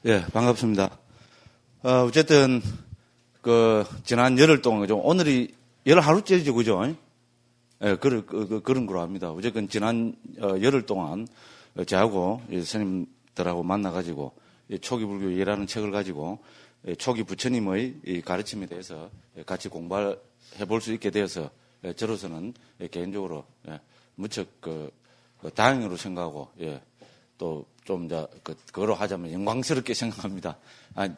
예, 반갑습니다. 어쨌든, 지난 열흘 동안, 그죠? 오늘이 열 하루째죠, 그죠? 예, 그런 거로 합니다. 어쨌든 지난 열흘 동안 저하고 스님들하고 만나가지고 초기 불교이라는 책을 가지고 초기 부처님의 이 가르침에 대해서 같이 공부해 볼 수 있게 되어서 저로서는 개인적으로 무척 다행으로 생각하고, 또 좀 그거로 하자면 영광스럽게 생각합니다.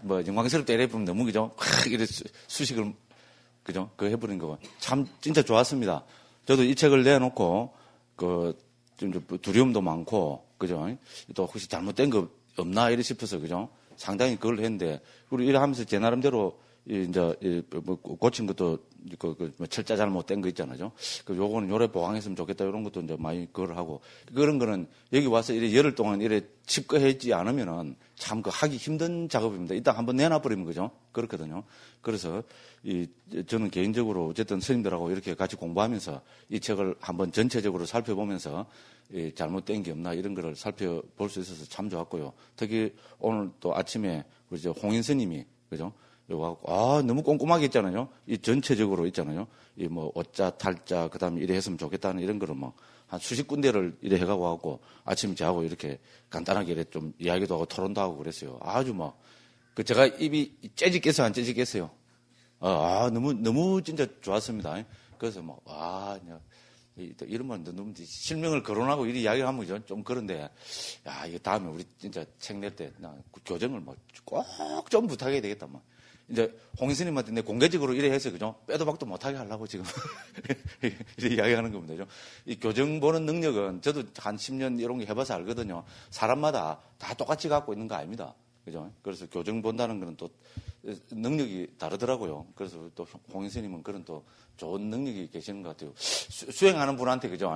영광스럽게 이래 보면 너무 그죠? 이래 수식을 그죠? 해버린 거 참 진짜 좋았습니다. 저도 이 책을 내놓고 좀 두려움도 많고 그죠? 또 혹시 잘못된 거 없나 이래 싶어서 그죠? 상당히 그걸 했는데 우리 이래 하면서 제 나름대로 고친 것도 철자 잘못된 거 있잖아요. 요거는 요래 보강했으면 좋겠다 이런 것도 이제 많이 그걸 하고 그런 거는 여기 와서 이래 열흘 동안 이래 칩거했지 않으면은 참 하기 힘든 작업입니다. 일단 한번 내놔버리면 그죠? 그렇거든요. 그래서 저는 개인적으로 어쨌든 스님들하고 이렇게 같이 공부하면서 이 책을 한번 전체적으로 살펴보면서 잘못된 게 없나 이런 거를 살펴볼 수 있어서 참 좋았고요. 특히 오늘 또 아침에 우리 홍인 스님이 그죠? 너무 꼼꼼하게 했잖아요. 이 전체적으로 있잖아요. 오자, 탈자, 그 다음에 이래 했으면 좋겠다는 이런 거를 한 수십 군데를 이래 해가고 하고 아침 저하고 이렇게 간단하게 이래 좀 이야기도 하고 토론도 하고 그랬어요. 아주 제가 입이 째지겠어요? 안 째지겠어요? 너무 진짜 좋았습니다. 그래서 이러면 너무 실명을 거론하고 이런 이야기를 하면 좀 그런데, 이거 다음에 우리 진짜 책 낼 때, 교정을 꼭 좀 부탁해야 되겠다, 이제 홍인 스님한테 내 공개적으로 이래 해서 그죠? 빼도 박도 못하게 하려고 지금 이렇게 이야기하는 겁니다. 이 교정 보는 능력은 저도 한 10년 이런 게 해봐서 알거든요. 사람마다 다 똑같이 갖고 있는 거 아닙니다. 그죠? 그래서 교정 본다는 거는 또 능력이 다르더라고요. 그래서 또 홍인 스님은 그런 또 좋은 능력이 계시는 것 같아요. 수행하는 분한테 그죠?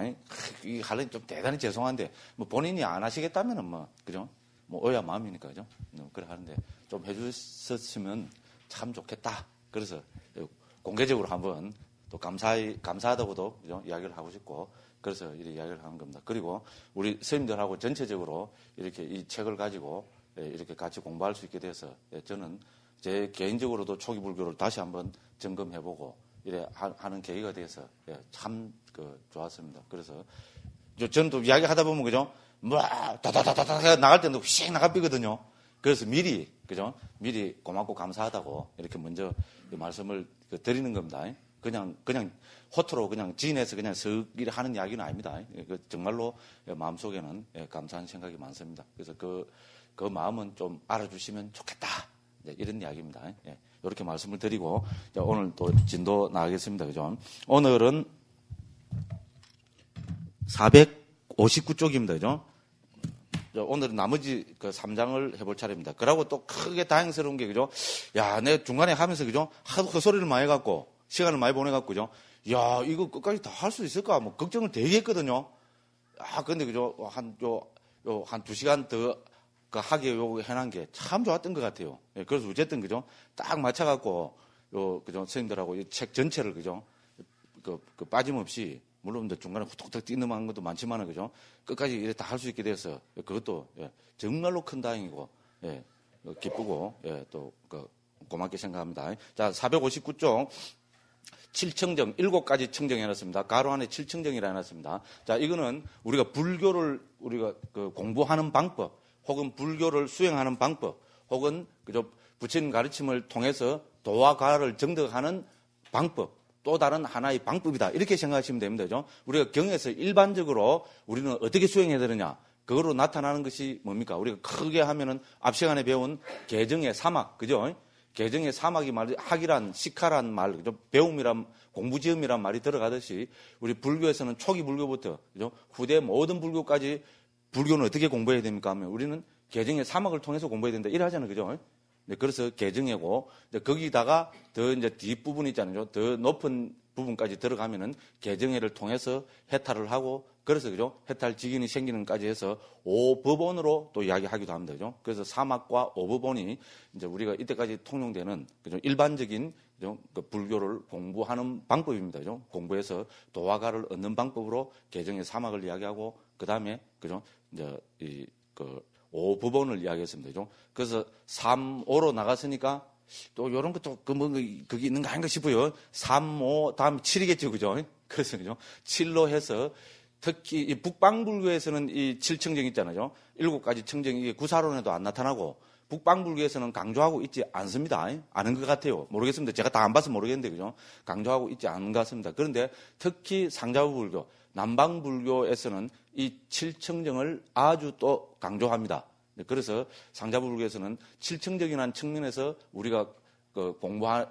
이 하려니 좀 대단히 죄송한데 본인이 안 하시겠다면은 그죠? 어야 마음이니까 그죠? 그래 하는데 좀 해주셨으면 참 좋겠다. 그래서 공개적으로 한번 또 감사하다고도 그죠? 이야기를 하고 싶고 그래서 이렇게 이야기를 하는 겁니다. 그리고 우리 스님들하고 전체적으로 이렇게 이 책을 가지고 이렇게 같이 공부할 수 있게 돼서 저는 제 개인적으로도 초기 불교를 다시 한번 점검해보고 이래 하는 계기가 돼서 참 좋았습니다. 그래서 저는 또 이야기하다 보면 그죠? 다다다다다 나갈 때도 휙 나가비거든요. 그래서 미리 그죠? 미리 고맙고 감사하다고 이렇게 먼저 말씀을 드리는 겁니다. 그냥 호토로 그냥 지인해서 그냥 쓱 이래 하는 이야기는 아닙니다. 정말로 마음속에는 감사한 생각이 많습니다. 그래서 그 마음은 좀 알아주시면 좋겠다. 이런 이야기입니다. 이렇게 말씀을 드리고 오늘 또 진도 나가겠습니다. 그죠? 오늘은 459쪽입니다. 그죠? 오늘은 나머지 3장을 해볼 차례입니다. 그러고 또 크게 다행스러운 게, 그죠? 내 중간에 하면서, 그죠? 하도 헛소리를 많이 해갖고, 시간을 많이 보내갖고, 그죠? 이거 끝까지 다 할 수 있을까? 걱정을 되게 했거든요. 근데, 그죠? 한 2시간 더 하게 해놓은 게 참 좋았던 것 같아요. 그래서 어쨌든, 그죠? 딱 맞춰갖고, 그죠? 선생님들하고 이 책 전체를, 그죠? 빠짐없이, 물론 중간에 후톡톡 뛰는 것도 많지만, 그죠? 끝까지 이렇게 다 할 수 있게 돼서 그것도 정말로 큰 다행이고, 기쁘고, 또 고맙게 생각합니다. 자, 459쪽 7청정 7가지 청정해놨습니다. 가로 안에 7청정이라 해놨습니다. 자, 이거는 우리가 불교를 우리가 공부하는 방법, 혹은 불교를 수행하는 방법, 혹은 그죠? 부처님 가르침을 통해서 도와 가를 정득하는 방법. 또 다른 하나의 방법이다. 이렇게 생각하시면 됩니다. 그죠? 우리가 경에서 일반적으로 우리는 어떻게 수행해야 되느냐. 그거로 나타나는 것이 뭡니까? 우리가 크게 하면은 앞 시간에 배운 개정의 사막. 그죠? 개정의 사막이 학이란, 식하란 말, 그죠? 배움이란, 공부지음이란 말이 들어가듯이 우리 불교에서는 초기 불교부터, 그죠? 후대 모든 불교까지 불교는 어떻게 공부해야 됩니까? 하면 우리는 개정의 사막을 통해서 공부해야 된다. 이래 하잖아요. 그죠? 그래서 개정이고, 거기다가 더 이제 뒷부분 있잖아요. 더 높은 부분까지 들어가면은 개정회를 통해서 해탈을 하고, 그래서 그죠? 해탈 직인이 생기는까지 해서 5법원으로 또 이야기하기도 합니다. 그죠? 그래서 사막과 5법원이 이제 우리가 이때까지 통용되는, 그죠? 일반적인, 그죠? 불교를 공부하는 방법입니다. 그죠? 공부해서 도화가를 얻는 방법으로 개정의 사막을 이야기하고, 그 다음에, 그죠? 이제 5법원을 이야기했습니다. 그죠? 그래서 3호로 나갔으니까 또 요런 것도 그게 있는가 아닌가 싶어요. 3, 5, 다음 7이겠죠. 그죠? 그래서 그죠? 7로 해서 특히 이 북방불교에서는 이 7청정 있잖아요. 7가지 청정이 이게 구사론에도 안 나타나고 북방불교에서는 강조하고 있지 않습니다. 아는 것 같아요. 모르겠습니다. 제가 다 안 봐서 모르겠는데, 그죠? 강조하고 있지 않은 것 같습니다. 그런데 특히 상자부불교, 남방불교에서는 이 7청정을 아주 또 강조합니다. 그래서 상자부불교에서는 7청정이라는 측면에서 우리가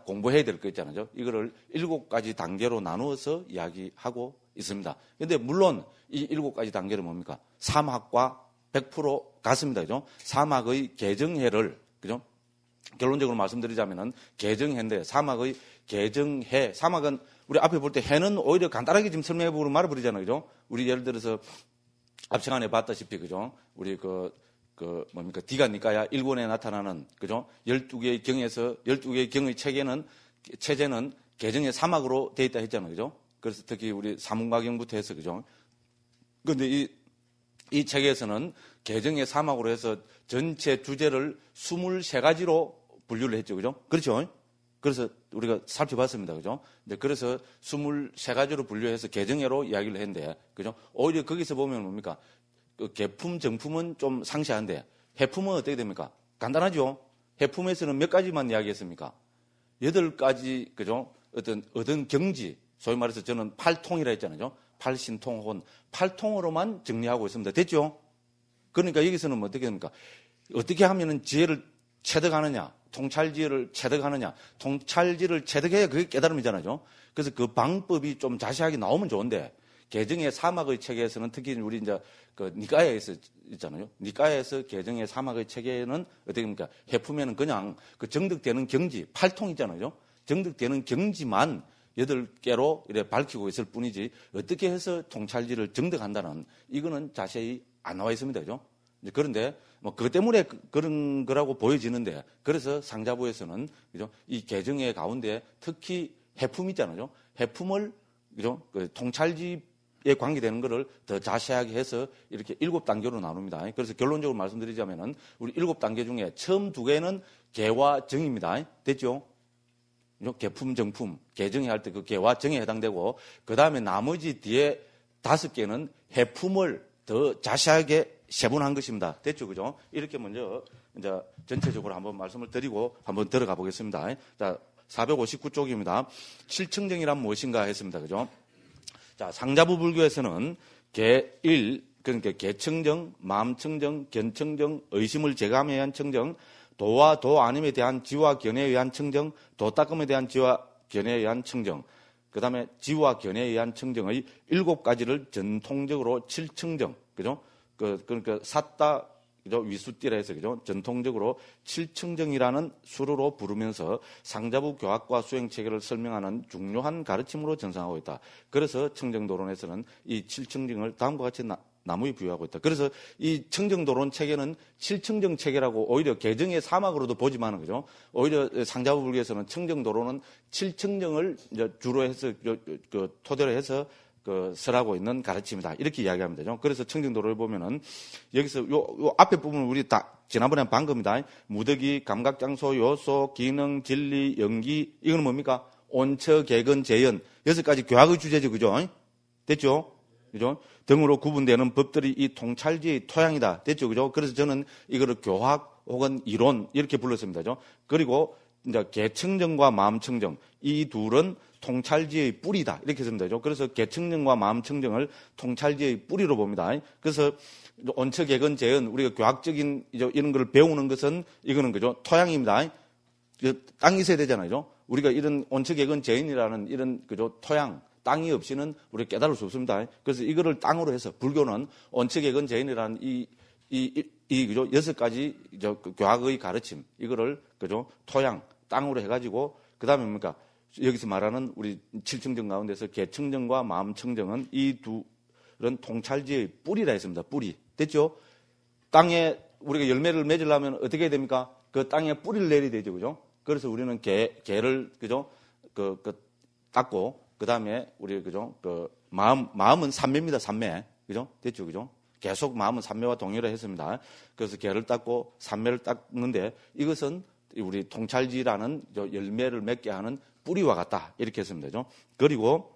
공부해야 될 거 있잖아요. 이거를 7가지 단계로 나누어서 이야기하고 있습니다. 그런데 물론 이 7가지 단계는 뭡니까? 사막과 100% 같습니다. 그죠? 사막의 개정해를, 그죠? 결론적으로 말씀드리자면은 개정해인데 사막의 개정해, 사막은 우리 앞에 볼 때 해는 오히려 간단하게 지금 설명해보고 말해버리잖아요. 그죠? 우리 예를 들어서 앞 시간에 봤다시피, 그죠? 우리 뭡니까? 디가 니까야 1권에 나타나는, 그죠? 12개의 경에서, 12개의 경의 체제는 개정의 사막으로 되어 있다 했잖아요. 그죠? 그래서 특히 우리 사문가경부터 해서, 그죠? 근데 이 책에서는 개정의 사막으로 해서 전체 주제를 23가지로 분류를 했죠. 그죠? 그렇죠? 그래서 우리가 살펴봤습니다. 그죠? 그래서 23가지로 분류해서 개정해로 이야기를 했는데, 그죠? 오히려 거기서 보면 뭡니까? 그 개품, 정품은 좀 상세한데, 해품은 어떻게 됩니까? 간단하죠? 해품에서는 몇 가지만 이야기했습니까? 8가지, 그죠? 어떤 경지, 소위 말해서 저는 8통이라 했잖아요. 8신통혼, 8통으로만 정리하고 있습니다. 됐죠? 그러니까 여기서는 어떻게 됩니까? 어떻게 하면은 지혜를 체득하느냐, 통찰지혜를 체득하느냐, 통찰지를 체득해야 그게 깨달음이잖아요. 그래서 그 방법이 좀 자세하게 나오면 좋은데, 개정의 사막의 체계에서는 특히 우리 이제 니까야에서 있잖아요. 니까야에서 개정의 사막의 체계는 어떻게 됩니까? 해품에는 그냥 그 정득되는 경지, 8통 있잖아요. 정득되는 경지만 8개로 이렇게 밝히고 있을 뿐이지 어떻게 해서 통찰지를 정득한다는 이거는 자세히 안 나와 있습니다. 그죠? 그런데 뭐 그것 때문에 그런 거라고 보여지는데 그래서 상자부에서는 그죠? 이 개정의 가운데 특히 해품 있잖아요. 해품을 그죠? 그 통찰지에 관계되는 거를 더 자세하게 해서 이렇게 7단계로 나눕니다. 그래서 결론적으로 말씀드리자면은 우리 7단계 중에 처음 2개는 개와 정입니다. 됐죠? 개품, 정품, 개정해 할 때 그 개와 정에 해당되고, 그 다음에 나머지 뒤에 5개는 해품을 더 자세하게 세분한 것입니다. 됐죠? 그죠? 이렇게 먼저, 이제 전체적으로 한번 말씀을 드리고 한번 들어가 보겠습니다. 자, 459쪽입니다. 7청정이란 무엇인가 했습니다. 그죠? 자, 상자부 불교에서는 개1, 그러니까 개청정, 마음청정, 견청정, 의심을 제감에 의한 청정, 도와 도 아님에 대한 지와 견해에 의한 청정, 도닦음에 대한 지와 견해에 의한 청정, 그 다음에 지와 견해에 의한 청정의 7가지를 전통적으로 7청정, 그죠? 그러니까 삿다, 그죠? 위수띠라 해서, 그죠? 전통적으로 7청정이라는 수로로 부르면서 상자부 교학과 수행 체계를 설명하는 중요한 가르침으로 전승하고 있다. 그래서 청정도론에서는 이 7청정을 다음과 같이 나무에 부여하고 있다. 그래서 이 청정도론 체계는 7청정 체계라고 오히려 개정의 사막으로도 보지만, 그죠? 오히려 상자부 불교에서는 청정도론은 7청정을 이제 주로 해서, 토대로 해서 설하고 있는 가르침이다. 이렇게 이야기하면 되죠. 그래서 청정도론을 보면은 여기서 요 앞에 부분은 우리 다 지난번에 한 방금이다. 무더기, 감각장소, 요소, 기능, 진리, 연기. 이거는 뭡니까? 온처, 개근, 재연. 6가지 교학의 주제죠. 그죠? 됐죠? 그죠? 등으로 구분되는 법들이 이 통찰지의 토양이다. 됐죠? 그죠? 그래서 저는 이거를 교학 혹은 이론 이렇게 불렀습니다. 그죠? 그리고 이제 개청정과 마음청정. 이 둘은 통찰지의 뿌리다. 이렇게 했습니다. 그죠? 그래서 개청정과 마음청정을 통찰지의 뿌리로 봅니다. 그래서 온처, 개근, 재연. 우리가 교학적인 이런 걸 배우는 것은 이거는 그죠? 토양입니다. 땅이 있어야 되잖아요. 우리가 이런 온처, 개근, 재연이라는 이런 그죠? 토양. 땅이 없이는 우리가 깨달을 수 없습니다. 그래서 이거를 땅으로 해서 불교는 온처개근 재인이라는 그죠 6가지 교학의 가르침 이거를 그죠 토양 땅으로 해가지고 그 다음에 뭡니까 여기서 말하는 우리 7청정 가운데서 개청정과 마음청정은 이 둘은 통찰지의 뿌리라 했습니다. 뿌리 됐죠? 땅에 우리가 열매를 맺으려면 어떻게 해야 됩니까? 그 땅에 뿌리를 내려야 되죠, 그죠? 그래서 우리는 개를 그죠 닦고 그 다음에 우리 그죠 마음은 삼매입니다. 삼매 그죠 됐죠 그죠 계속 마음은 삼매와 동의를 했습니다. 그래서 개를 닦고 삼매를 닦는데 이것은 우리 통찰지라는 열매를 맺게 하는 뿌리와 같다. 이렇게 했습니다. 그리고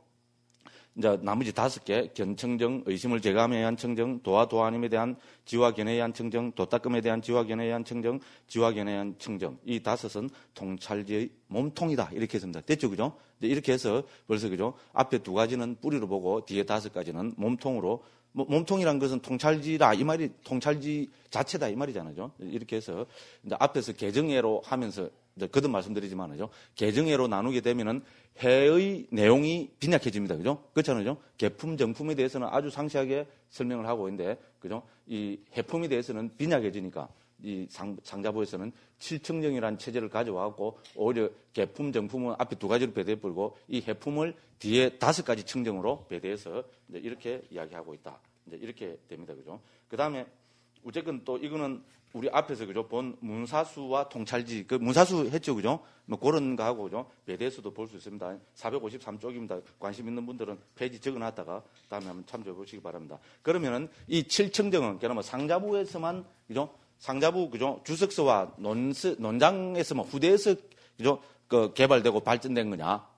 이제 나머지 5개, 견청정, 의심을 제거함에 의한 청정, 도와 도하님에 대한 지와 견해에 의한 청정, 도닦음에 대한 지와 견해에 의한 청정, 지와 견해에 의한 청정. 이 5은 통찰지의 몸통이다. 이렇게 했습니다. 됐죠, 그죠? 이렇게 해서 벌써 그죠? 앞에 2가지는 뿌리로 보고 뒤에 5가지는 몸통으로. 몸통이란 것은 통찰지라 이 말이 통찰지 자체다 이 말이잖아요. 이렇게 해서 이제 앞에서 개정회로 하면서 거듭 말씀드리지만요. 개정회로 나누게 되면은 회의 내용이 빈약해집니다. 그죠? 그렇잖아요. 개품, 정품에 대해서는 아주 상세하게 설명을 하고 있는데, 그죠? 이 해품에 대해서는 빈약해지니까 이 상자부에서는 7청정이라는 체제를 가져와갖고 오히려 개품, 정품은 앞에 2가지로 배대해버리고 이 해품을 뒤에 5가지 청정으로 배대해서 이제 이렇게 이야기하고 있다. 이제 이렇게 됩니다. 그죠? 그 다음에 어쨌든 또 이거는 우리 앞에서 그죠? 본 문사수와 통찰지, 그 문사수 했죠. 그죠? 뭐 그런 거 하고 그죠? 배대에서도 볼 수 있습니다. 453쪽입니다. 관심 있는 분들은 페이지 적어놨다가 다음에 한번 참조해 보시기 바랍니다. 그러면은 이 7청정은 그나마 상자부에서만 그죠? 상자부 그죠? 주석서와 논장에서만 후대에서 그죠? 그 개발되고 발전된 거냐?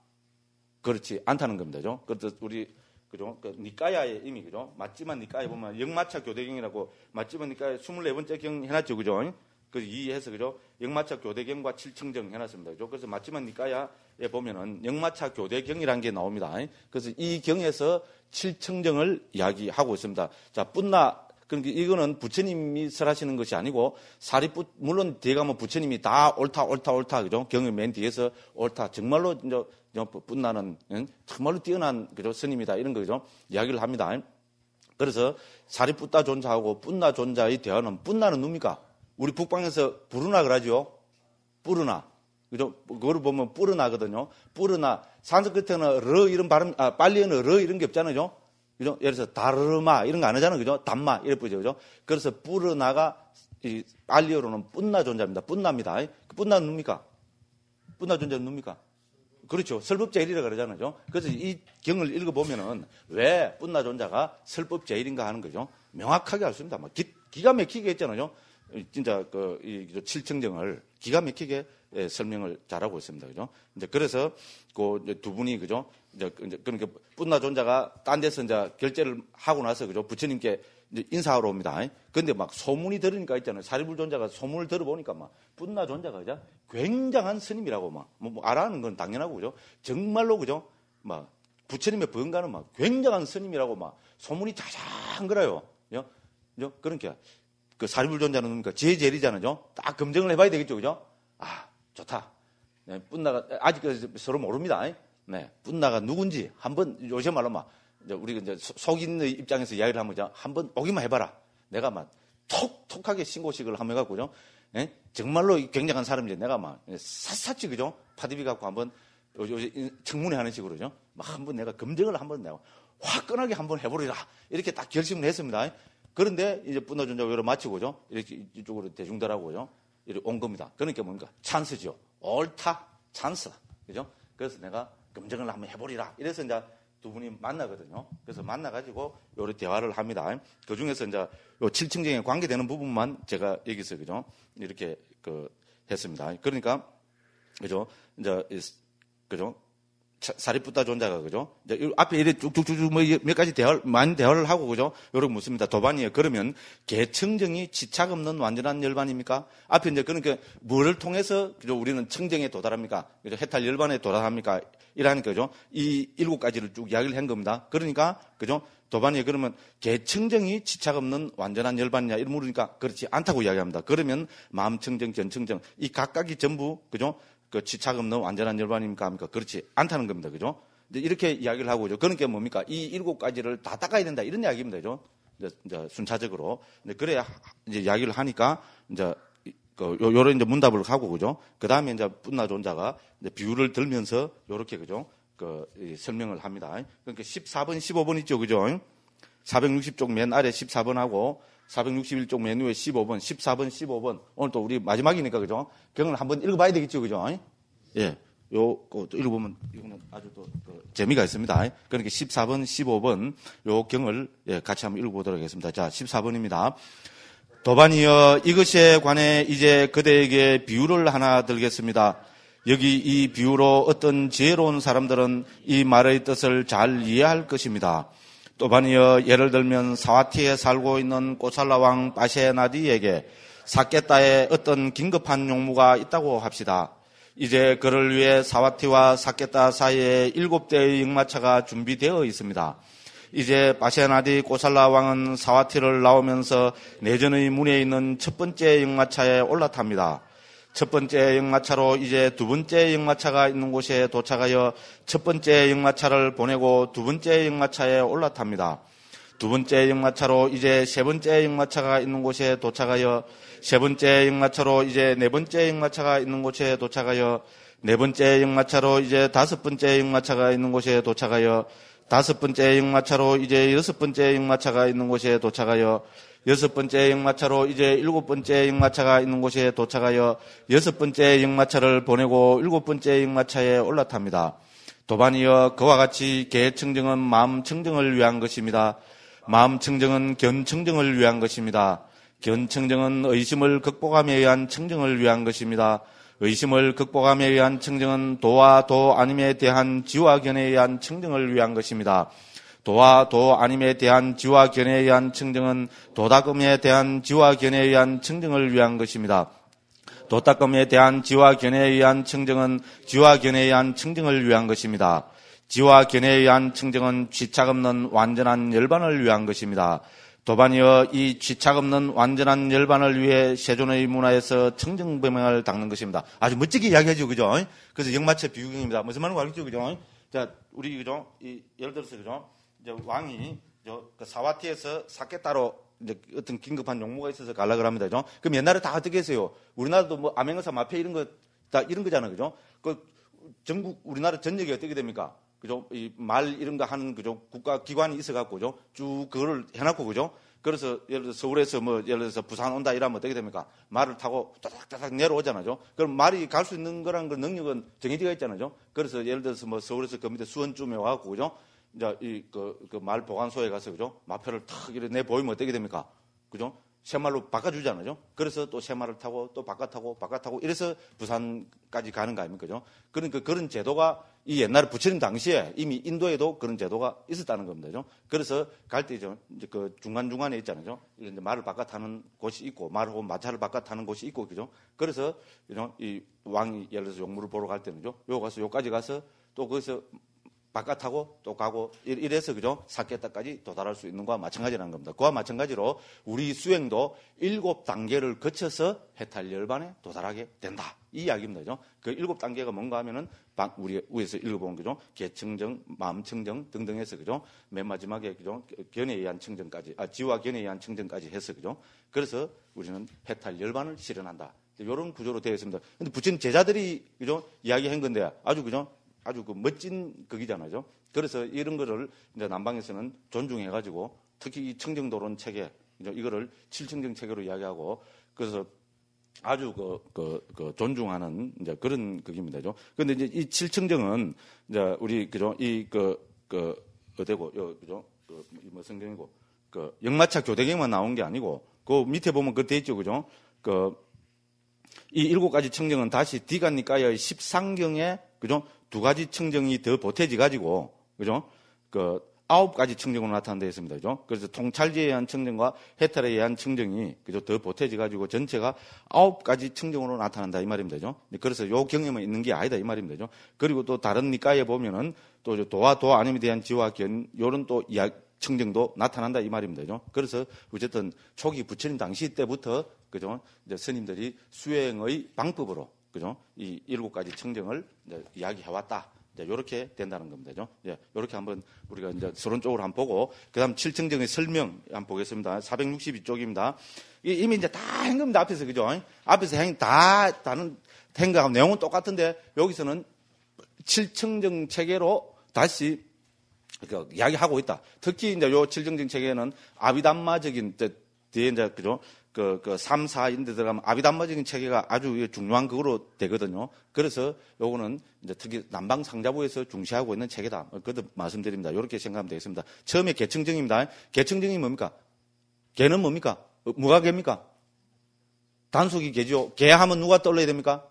그렇지 않다는 겁니다. 그죠? 그래서 우리 그죠? 그 니까야의 이미 그죠? 맞지만 니까야 보면 영마차 교대경이라고 맞지만 니까야 24번째 경 해놨죠. 그죠? 그 이해해서 그죠? 영마차 교대경과 7청정 해놨습니다. 그죠? 그래서 맞지만 니까야에 보면은 영마차 교대경이라는 게 나옵니다. 그래서 이 경에서 7청정을 이야기하고 있습니다. 자, 뿐나 그러니까 이거는 부처님이 설하시는 것이 아니고 사리뿌 물론 뒤에 가면 부처님이 다 옳다 그죠? 경의 맨 뒤에서 옳다 정말로 이제 뿐나는 정말로 뛰어난 그죠? 스님이다 이런 거죠. 이야기를 합니다. 그래서 사리뿌따 존자하고 뿐나 존자의 대화는 뿐나는 누굽니까? 우리 북방에서 부르나 그러죠. 뿌르나 그죠? 그걸 보면 뿌르나거든요. 뿌르나 산스크리트는 러 이런 발음 빨리어는 러 이런 게 없잖아요. 그죠? 예를 들어서 다르마 이런 거 안 하잖아요. 그죠? 담마 이래 뿌죠. 그죠? 그래서 뿌르나가 이 빨리어로는 뿐나 존자입니다. 뿐나입니다. 그 뿐나는 누굽니까? 뿐나 존자는 누굽니까? 그렇죠. 설법제일이라 그러잖아요. 그래서 이 경을 읽어보면은 왜 뿐나 존자가 설법제일인가 하는 거죠. 명확하게 알 수 있습니다. 기가 막히게 했잖아요. 진짜 이 7청정을 기가 막히게 설명을 잘하고 있습니다. 그죠? 이제 그래서 그 두 분이 그죠? 이제 그러니까 뿐나 존자가 딴 데서 이제 결제를 하고 나서 그죠? 부처님께 이제 인사하러 옵니다. 근데 막 소문이 들으니까 있잖아요. 사리불 존자가 소문을 들어보니까 막 뿐나 존자가 그죠? 굉장한 스님이라고 막 뭐 알아는 건 당연하고 그죠? 정말로 그죠? 막 부처님의 번가는 막 굉장한 스님이라고 막 소문이 자자한 거라요. 그죠? 그러니까 그 사리불 존자는 뭡니까? 제제리잖아요. 딱 검증을 해봐야 되겠죠, 그죠? 아, 좋다. 네, 뿐나가 아직 서로 모릅니다. 네, 뿐나가 누군지 한번 요새 말로 막 우리 이제 속인의 입장에서 이야기를 하면 한번 오기만 해봐라. 내가 막 톡톡하게 신고식을 하면 해갖고죠. 네? 정말로 굉장한 사람인지 내가 막 샅샅이 그죠? 파디비 갖고 한번 요새 청문회 하는 식으로죠. 막 한번 내가 검증을 한번 내가 화끈하게 한번 해보리라 이렇게 딱 결심을 했습니다. 그런데 이제 뿐나 존자가 여러 마치고죠. 이렇게 이쪽으로 대중들하고요. 이렇게 온 겁니다. 그러니까 뭡니까? 찬스죠. 옳다. 찬스. 그죠? 그래서 내가 검증을 한번 해보리라. 이래서 이제 두 분이 만나거든요. 그래서 만나가지고 요런 대화를 합니다. 그 중에서 이제 요 7청정에 관계되는 부분만 제가 여기서 그죠? 이렇게 했습니다. 그러니까, 그죠? 이제, 그죠? 사리뿌따 존자가 그죠? 이제 앞에 이래 쭉쭉쭉 몇 가지 많은 대화를 하고 그죠? 요렇게 묻습니다. 도반이에요. 그러면 개청정이 지착 없는 완전한 열반입니까? 앞에 이제 그러니까 뭐를 통해서 그죠? 우리는 청정에 도달합니까? 그죠? 해탈 열반에 도달합니까? 이라는 거죠. 이 7가지를 쭉 이야기를 한 겁니다. 그러니까 그죠? 도반이에요. 그러면 개청정이 지착 없는 완전한 열반이냐 이런 물으니까 그렇지 않다고 이야기합니다. 그러면 마음청정, 전청정 이 각각이 전부 그죠? 그 지착 없는 완전한 열반입니까? 합니까? 그렇지 않다는 겁니다. 그죠? 이렇게 이야기를 하고 죠. 그러니까 뭡니까? 이 7가지를 다 닦아야 된다. 이런 이야기입니다. 그죠? 이제 순차적으로. 그래야 이제 이야기를 하니까 이제 요런 이제 문답을 하고 그죠? 그 다음에 이제 뿐나 존자가 이제 비유를 들면서 요렇게 그죠? 설명을 합니다. 그러니까 14번, 15번 있죠. 그죠? 460쪽 맨 아래 14번하고 461쪽 맨 위에 15번, 14번, 15번. 오늘 또 우리 마지막이니까, 그죠? 경을 한번 읽어봐야 되겠죠, 그죠? 예. 또 읽어보면, 이거는 아주 또 재미가 있습니다. 그러니까 14번, 15번, 요 경을, 예, 같이 한번 읽어보도록 하겠습니다. 자, 14번입니다. 도반이여, 이것에 관해 이제 그대에게 비유를 하나 들겠습니다. 여기 이 비유로 어떤 지혜로운 사람들은 이 말의 뜻을 잘 이해할 것입니다. 도반이여, 예를 들면 사와티에 살고 있는 꼬살라 왕 바셰나디에게 사케다에 어떤 긴급한 용무가 있다고 합시다. 이제 그를 위해 사와티와 사케다 사이에 7대의 역마차가 준비되어 있습니다. 이제 바셰나디 꼬살라 왕은 사와티를 나오면서 내전의 문에 있는 첫 번째 역마차에 올라탑니다. 첫 번째 역마차로 이제 두 번째 역마차가 있는 곳에 도착하여 첫 번째 역마차를 보내고 두 번째 역마차에 올라탑니다. 두 번째 역마차로 이제 세 번째 역마차가 있는 곳에 도착하여 세 번째 역마차로 이제 네 번째 역마차가 있는 곳에 도착하여 네 번째 역마차로 이제 다섯 번째 역마차가 있는 곳에 도착하여 다섯 번째 역마차로 이제 여섯 번째 역마차가 있는 곳에 도착하여 여섯 번째 역마차로 이제 일곱 번째 역마차가 있는 곳에 도착하여 여섯 번째 역마차를 보내고 일곱 번째 역마차에 올라탑니다. 도반이여, 그와 같이 계청정은 마음 청정을 위한 것입니다. 마음 청정은 견 청정을 위한 것입니다. 견 청정은 의심을 극복함에 의한 청정을 위한 것입니다. 의심을 극복함에 의한 청정은 도와 도 아님에 대한 지와 견에 의한 청정을 위한 것입니다. 도와 도 아님에 대한 지와 견에 의한 청정은 도닦음에 대한 지와 견에 의한 청정을 위한 것입니다. 도닦음에 대한 지와 견에 의한 청정은 지와 견에 의한 청정을 위한 것입니다. 지와 견에 의한 청정은 취착 없는 완전한 열반을 위한 것입니다. 도반이여, 이 취착 없는 완전한 열반을 위해 세존의 문화에서 청정범행을 닦는 것입니다. 아주 멋지게 이야기하죠, 그죠? 그래서 역마차 비유경입니다. 무슨 말인지 알겠죠, 그죠? 자, 우리, 그죠? 예를 들어서, 그죠? 이제 왕이, 그 사와티에서 사케다로 이제 어떤 긴급한 용무가 있어서 가려고 합니다, 그죠? 그럼 옛날에 다 어떻게 했어요? 우리나라도 뭐 암행어사 마페 이런 거, 다 이런 거잖아요, 그죠? 그 전국, 우리나라 전역이 어떻게 됩니까? 그죠? 이 말 이런 거 하는, 그죠? 국가 기관이 있어갖고, 그죠? 쭉 그거를 해놨고, 그죠? 그래서 예를 들어서 서울에서 뭐, 예를 들어서 부산 온다 이러면 어떻게 됩니까? 말을 타고 따닥따닥 내려오잖아요. 그럼 말이 갈 수 있는 거라는 그 능력은 정해지가 있잖아요. 그래서 예를 들어서 뭐 서울에서 그 밑에 수원쯤에 와갖고, 그죠? 이제 그 말 보관소에 가서, 그죠? 마표를 탁 이렇게 내보이면 어떻게 됩니까? 그죠? 새말로 바꿔주잖아요. 그래서 또 새말을 타고 또 바깥 타고 이래서 부산까지 가는 거 아닙니까? 그죠? 그러니까 그런 제도가 이 옛날에 부처님 당시에 이미 인도에도 그런 제도가 있었다는 겁니다. 그죠? 그래서 갈 때 이제 그 중간중간에 있잖아요. 이제 말을 바깥 타는 곳이 있고 말하고 마차를 바깥 타는 곳이 있고, 그죠? 그래서 이 왕이 예를 들어서 용무를 보러 갈 때는요. 요까지 가서 또 거기서 바깥 타고 또 가고 이래서, 그죠? 사케다까지 도달할 수 있는 거와 마찬가지라는 겁니다. 그와 마찬가지로 우리 수행도 7단계를 거쳐서 해탈 열반에 도달하게 된다. 이 이야기입니다. 그죠? 그 7단계가 뭔가 하면은 우리 위에서 읽어본, 그죠? 계청정, 마음청정 등등 해서, 그죠? 맨 마지막에, 그죠? 견에 의한 청정까지, 지와 견에 의한 청정까지 해서, 그죠? 그래서 우리는 해탈 열반을 실현한다. 이런 구조로 되어 있습니다. 근데 부처님 제자들이, 그죠? 이야기한 건데 아주, 그죠? 아주 그 멋진 극이잖아요. 그래서 이런 거를 이제 남방에서는 존중해가지고 특히 이 청정도론 체계, 이거를 칠청정 체계로 이야기하고 그래서 아주 존중하는 이제 그런 극입니다. 그런데 이제 이 칠청정은 이제 우리, 그죠? 어디고, 그죠? 뭐 성경이고, 역마차 교대경만 나온 게 아니고 그 밑에 보면 그때 있죠. 그죠? 이 7가지 청정은 다시 디간니까야의 13경에, 그죠? 2가지 청정이 더 보태져 가지고, 그죠? 9가지 청정으로 나타난다 했습니다. 그죠? 그래서 통찰지에 의한 청정과 해탈에 의한 청정이, 그죠? 더 보태져 가지고 전체가 9가지 청정으로 나타난다 이 말입니다. 그죠? 그래서 요 경험은 있는 게 아니다 이 말입니다. 그죠? 그리고 또 다른 니까에 보면은 또 도와 도 아님에 대한 지와 견, 요런 또 청정도 나타난다 이 말입니다. 그죠? 그래서 어쨌든 초기 부처님 당시 때부터, 그죠? 이제 스님들이 수행의 방법으로, 그죠? 이 7가지 청정을 이제 이야기해왔다. 이제 요렇게 된다는 겁니다. 그죠? 예, 요렇게 한번 우리가 이제 서론적으로 한번 보고, 그 다음 7청정의 설명 한번 보겠습니다. 462쪽입니다. 이미 이제 다 한 겁니다. 앞에서, 그죠? 앞에서 다는 행각하고 내용은 똑같은데, 여기서는 7청정 체계로 다시 이야기하고 있다. 특히 이제 요 7청정 체계는 아비담마적인 뒤에 이제, 그죠? 그 3, 4 이런 데 들어가면 아비담마적인 체계가 아주 중요한 그거로 되거든요. 그래서 요거는 이제 특히 남방상자부에서 중시하고 있는 체계다. 그것도 말씀드립니다. 이렇게 생각하면 되겠습니다. 처음에 계층정입니다. 계층정이 뭡니까? 개는 뭡니까? 뭐가 개입니까? 단속이 개죠. 개 하면 누가 떠올려야 됩니까?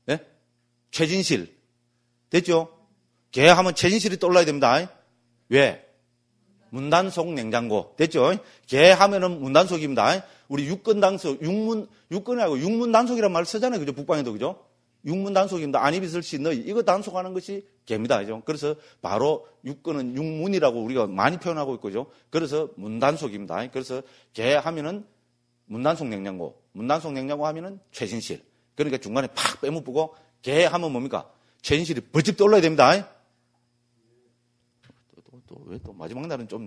예? 최진실. 됐죠? 개 하면 최진실이 떠올라야 됩니다. 왜? 문단속 냉장고. 됐죠? 개 하면은 문단속입니다. 우리 육군 단속, 육군이 아니고 육문 단속이라는 말을 쓰잖아요. 그죠? 북방에도 그죠? 육문 단속입니다. 안입있을 시 너희. 이거 단속하는 것이 개입니다. 그죠? 그래서 바로 육군은 육문이라고 우리가 많이 표현하고 있고죠. 그래서 문단속입니다. 그래서 개 하면은 문단속 냉장고. 문단속 냉장고 하면은 최진실. 그러니까 중간에 팍 빼먹고 개 하면 뭡니까? 최진실이 벌집 떠올라야 됩니다. 왜 또 마지막 날은 좀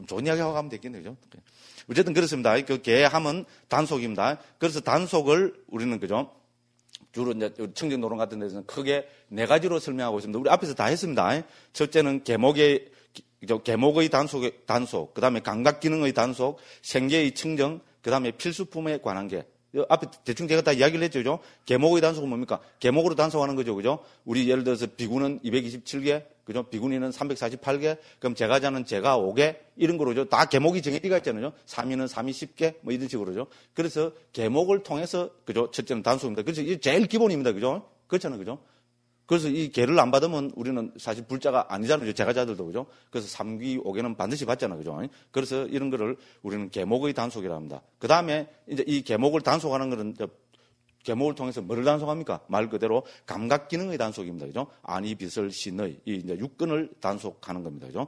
좋은 이야기 하고 가면 되겠네요. 그죠? 어쨌든 그렇습니다. 그 개 하면 단속입니다. 그래서 단속을 우리는 그죠? 주로 이제 청정노론 같은 데서는 크게 네 가지로 설명하고 있습니다. 우리 앞에서 다 했습니다. 첫째는 개목의 단속, 그 다음에 감각기능의 단속, 생계의 청정, 그 다음에 필수품에 관한 게. 앞에 대충 제가 다 이야기를 했죠. 그죠? 개목의 단속은 뭡니까? 개목으로 단속하는 거죠. 그죠? 우리 예를 들어서 비군은 227개, 그죠? 비군이는 348개, 그럼 제가자는 제가 5개, 이런 거로죠. 다 개목이 정해지가 있잖아요. 3위는 3위 10개, 뭐 이런 식으로죠. 그래서 개목을 통해서, 그죠? 첫째는 단속입니다. 그래서 이게 제일 기본입니다. 그죠? 그렇잖아요. 그죠? 그래서 이 개를 안 받으면 우리는 사실 불자가 아니잖아요. 제가자들도 그죠? 그래서 3기, 5개는 반드시 받잖아요. 그죠? 그래서 이런 거를 우리는 개목의 단속이라 합니다. 그 다음에 이제 이 개목을 단속하는 거는 개목을 통해서 뭐를 단속합니까? 말 그대로 감각 기능의 단속입니다. 그죠? 안이, 비설, 신의, 이 이제 육근을 단속하는 겁니다. 그죠?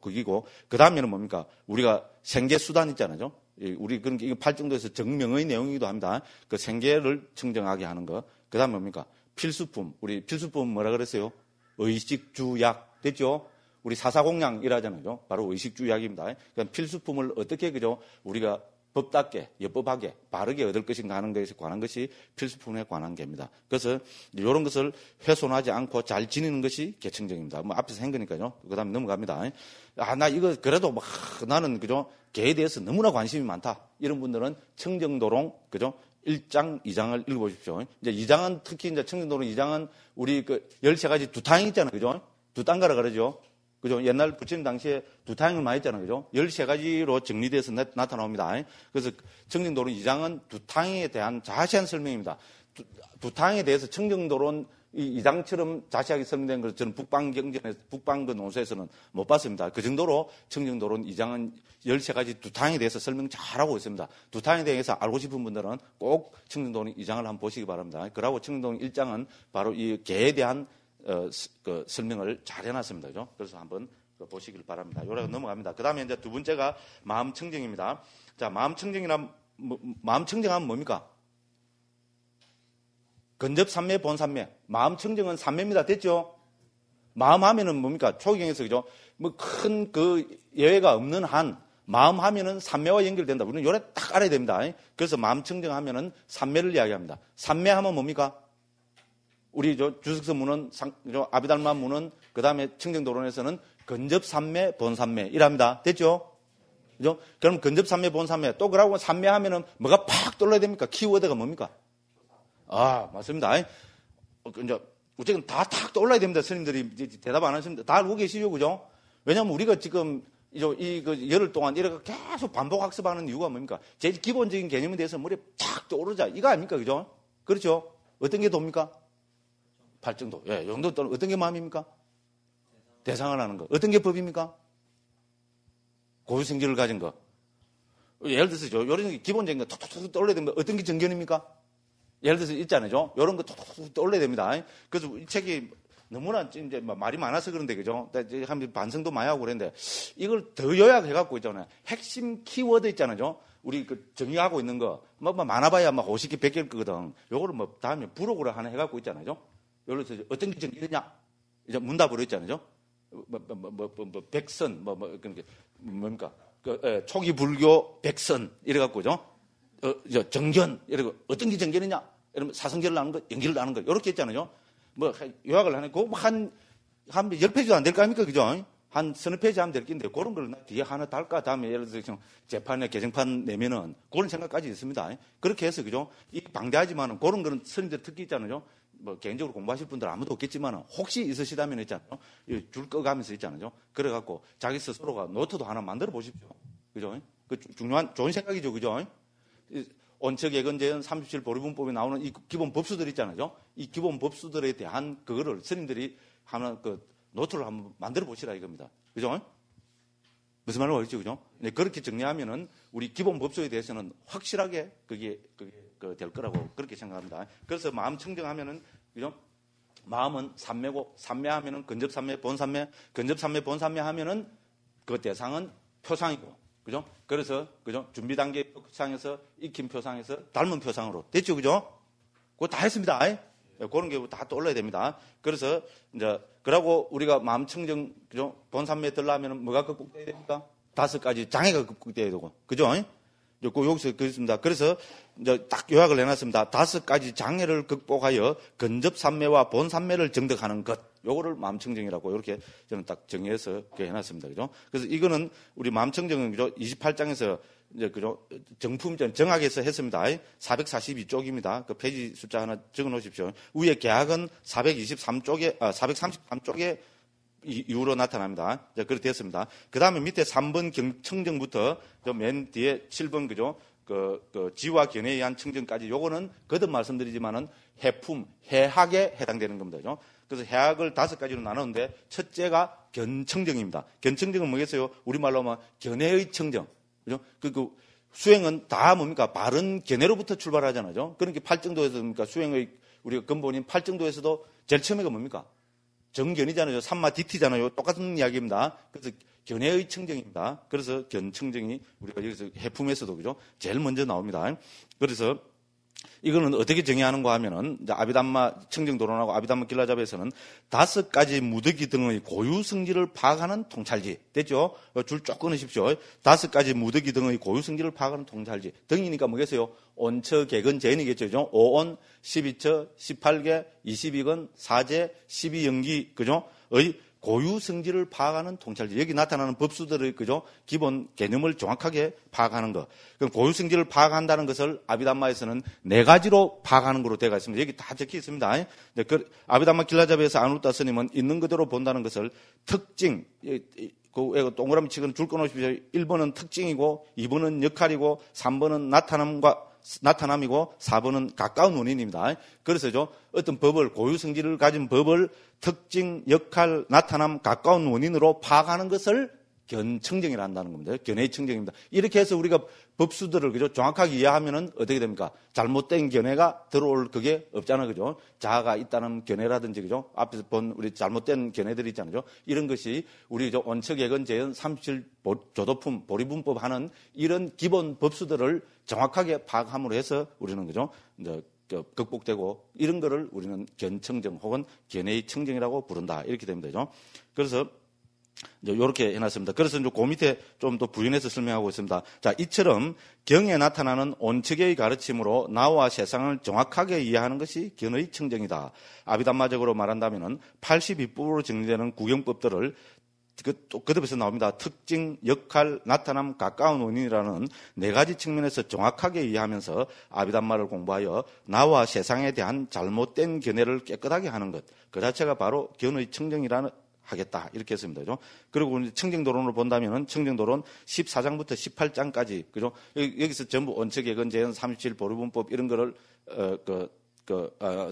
그기고, 그 다음에는 뭡니까? 우리가 생계수단 있잖아요. 우리 그런 게, 이거 8정도에서 정명의 내용이기도 합니다. 그 생계를 청정하게 하는 거. 그 다음에 뭡니까? 필수품. 우리 필수품 뭐라 그랬어요? 의식주약. 됐죠? 우리 사사공양이라잖아요. 바로 의식주약입니다. 그러니까 필수품을 어떻게, 그죠? 우리가 법답게, 여법하게, 바르게 얻을 것인가 하는 것에 관한 것이 필수품에 관한 게입니다. 그래서 이런 것을 훼손하지 않고 잘 지니는 것이 계층정입니다. 뭐 앞에서 한 거니까요. 그 다음에 넘어갑니다. 나 이거 그래도 막 나는, 그죠? 개에 대해서 너무나 관심이 많다. 이런 분들은 청정도롱, 그죠? 1장, 2장을 읽어보십시오. 이제 2장은 특히 이제 청정도롱 2장은 우리 그 13가지 두탕이 있잖아요. 그죠? 두탕가라 그러죠. 그죠? 옛날 부처님 당시에 두탕을 많이 했잖아요. 그죠? 13가지로 정리돼서 나타나옵니다. 그래서 청정도론 2장은 두탕에 대한 자세한 설명입니다. 두탕에 대해서 청정도론 이 2장처럼 자세하게 설명된 걸 저는 북방그 논서에서는 못 봤습니다. 그 정도로 청정도론 2장은 13가지 두탕에 대해서 설명 잘하고 있습니다. 두탕에 대해서 알고 싶은 분들은 꼭 청정도론 2장을 한번 보시기 바랍니다. 그러고 청정도론 1장은 바로 이 개에 대한 그 설명을 잘 해놨습니다. 그죠? 그래서 한번 보시길 바랍니다. 요래가 넘어갑니다. 그 다음에 이제 두 번째가 마음 청정입니다. 자, 마음 청정하면 뭡니까? 근접 삼매, 본 삼매. 마음 청정은 삼매입니다. 됐죠? 마음 하면은 뭡니까? 초기경에서, 그죠? 뭐 큰 그 예외가 없는 한, 마음 하면은 삼매와 연결된다. 우리는 요래 딱 알아야 됩니다. 그래서 마음 청정하면은 삼매를 이야기합니다. 삼매 하면 뭡니까? 우리 주석서 문은, 아비달마 문은, 그 다음에 청정도론에서는 근접 삼매, 본 삼매 이랍니다. 됐죠? 그죠? 그럼 근접 삼매, 본 삼매. 또 그러고 삼매 하면은 뭐가 팍 떠올라야 됩니까? 키워드가 뭡니까? 맞습니다. 이제, 어쨌든 다 탁 떠올라야 됩니다. 스님들이 대답 안 하십니다. 다 알고 계시죠? 그죠? 왜냐면 우리가 지금 그 열흘 동안 이렇게 계속 반복 학습하는 이유가 뭡니까? 제일 기본적인 개념에 대해서 머리에 탁 떠오르자. 이거 아닙니까? 그죠? 그렇죠? 어떤 게 돕니까? 발정도. 예, 영도 또는 어떤 게 마음입니까? 대상을 하는 거. 어떤 게 법입니까? 고유성질을 가진 거. 예를 들어서 이런 기본적인 거 톡톡톡 떠올려야 됩니다. 어떤 게 정견입니까? 예를 들어서 있잖아요. 이런 거 톡톡톡 떠올려야 됩니다. 그래서 이 책이 너무나 이제 말이 많아서 그런데, 그죠? 한 반성도 많이 하고 그랬는데, 이걸 더 요약해갖고 있잖아요. 핵심 키워드 있잖아요. 우리 그 정의하고 있는 거, 많아봐야 50개, 100개일 거거든. 요거를 다음에 부록으로 하나 해갖고 있잖아요. 예를 들어서 어떤 게 정의되냐? 이제 문답으로 있잖아요. 백선, 그런 게, 뭡니까? 초기 불교 백선, 이래갖고죠. 정견, 이러고, 어떤 게 정견이냐? 이러면 사성결을 하는 거, 연결을 하는 거, 이렇게 했잖아요. 요약을 하는 거, 한 10페이지도 안 될 거 아닙니까? 그죠? 한 서너 페이지 하면 될 낀데 그런 걸 뒤에 하나 달까? 다음에 예를 들어서 재판에 개정판 내면은 그런 생각까지 있습니다. 그렇게 해서 그죠? 이 방대하지만은 그런 거는 스님들 특기 있잖아요. 뭐 개인적으로 공부하실 분들 아무도 없겠지만은 혹시 있으시다면 있잖아요. 줄 꺼가면서 있잖아요. 그래갖고 자기 스스로가 노트도 하나 만들어 보십시오. 그죠? 그 중요한 좋은 생각이죠. 그죠? 원칙예건제헌 37 보리분법에 나오는 이 기본 법수들 있잖아요. 이 기본 법수들에 대한 그거를 스님들이 하나 그 노트를 한번 만들어 보시라 이겁니다. 그죠? 무슨 말인지 알겠죠? 그죠? 네, 그렇게 정리하면은 우리 기본 법수에 대해서는 확실하게 그게 될 거라고 그렇게 생각합니다. 그래서 마음 청정하면은, 그죠? 마음은 삼매고, 삼매하면은 근접삼매, 본삼매, 근접삼매, 본삼매 하면은 그 대상은 표상이고, 그죠? 그래서, 그죠? 준비 단계 표상에서, 익힌 표상에서 닮은 표상으로 됐죠? 그죠? 그거 다 했습니다. 그런 게 다 떠올라야 됩니다. 그래서, 이제, 그러고 우리가 마음 청정, 그죠? 본삼매에 들려면은 뭐가 극복돼야 됩니까? 5가지 장애가 극복돼야 되고, 그죠? 여기서 그렇습니다. 그래서 이제 딱 요약을 해놨습니다. 5가지 장애를 극복하여 근접삼매와 본삼매를 정득하는 것. 요거를 마음청정이라고 이렇게 저는 딱 정의해서 해놨습니다. 그죠? 그래서 이거는 우리 마음청정은 그죠? 28장에서 이제 그죠? 정품전 정학에서 했습니다. 442쪽입니다. 그 페이지 숫자 하나 적어 놓으십시오. 위에 계약은 433쪽에 이후로 나타납니다. 자, 그렇게 됐습니다. 그 다음에 밑에 3번 청정부터 맨 뒤에 7번 그죠? 지와 견해에 의한 청정까지 요거는 거듭 말씀드리지만은 해품, 해학에 해당되는 겁니다. 그죠? 그래서 해학을 5가지로 나누는데 첫째가 견청정입니다. 견청정은 뭐겠어요? 우리말로 하면 견해의 청정. 그죠? 수행은 다 뭡니까? 바른 견해로부터 출발하잖아요. 그러니까 팔정도에서 뭡니까? 수행의 우리가 근본인 팔정도에서도 제일 처음에가 뭡니까? 정견이잖아요. 삼마디티잖아요. 똑같은 이야기입니다. 그래서 견해의 청정입니다. 그래서 견청정이 우리가 여기서 해품에서도 그죠? 제일 먼저 나옵니다. 그래서 이거는 어떻게 정의하는가 하면은 이제 아비담마 청정도론하고 아비담마 길라잡에서는 5가지 무더기 등의 고유 성질을 파악하는 통찰지. 됐죠? 줄 쭉 끊으십시오. 5가지 무더기 등의 고유 성질을 파악하는 통찰지. 등이니까 뭐겠어요? 온처, 개근, 재인이겠죠. 5온, 12처, 18개, 22건, 4제, 12연기, 그죠? 의 고유 성질을 파악하는 통찰지. 여기 나타나는 법수들의 그죠? 기본 개념을 정확하게 파악하는 것. 그럼 고유 성질을 파악한다는 것을 아비담마에서는 4가지로 파악하는 것으로 되어 있습니다. 여기 다 적혀 있습니다. 아비담마 길라잡에서 아누타 스님은 있는 그대로 본다는 것을 특징, 동그라미 치고는 줄 끊어놓으십시오. 1번은 특징이고, 2번은 역할이고, 3번은 나타남이고 4번은 가까운 원인입니다. 그래서죠, 어떤 법을, 고유 성질을 가진 법을 특징, 역할, 나타남, 가까운 원인으로 파악하는 것을 견청정이라 한다는 겁니다. 견해의 청정입니다. 이렇게 해서 우리가 법수들을 그죠 정확하게 이해하면은 어떻게 됩니까? 잘못된 견해가 들어올 그게 없잖아요, 그죠? 자아가 있다는 견해라든지 그죠? 앞에서 본 우리 잘못된 견해들이 있잖아요. 이런 것이 우리 원칙예건 제헌 37 조도품 보리분법 하는 이런 기본 법수들을 정확하게 파악함으로 해서 우리는 그죠? 이제 극복되고 이런 거를 우리는 견청정 혹은 견해의 청정이라고 부른다. 이렇게 됩니다. 그죠? 그래서 이렇게 해놨습니다. 그래서 그 밑에 좀 더 부연해서 설명하고 있습니다. 자, 이처럼 경에 나타나는 온측의 가르침으로 나와 세상을 정확하게 이해하는 것이 견의 청정이다. 아비담마적으로 말한다면은 82부로 정리되는 구경법들을 그듭에서 나옵니다. 특징, 역할, 나타남, 가까운 원인이라는 4가지 측면에서 정확하게 이해하면서 아비담마를 공부하여 나와 세상에 대한 잘못된 견해를 깨끗하게 하는 것. 그 자체가 바로 견의 청정이라는 하겠다. 이렇게 했습니다. 그죠? 그리고 청정도론을 본다면은 청정도론 14장부터 18장까지, 그죠? 여기서 전부 원칙예건 제헌 37 보리분법 이런 거를,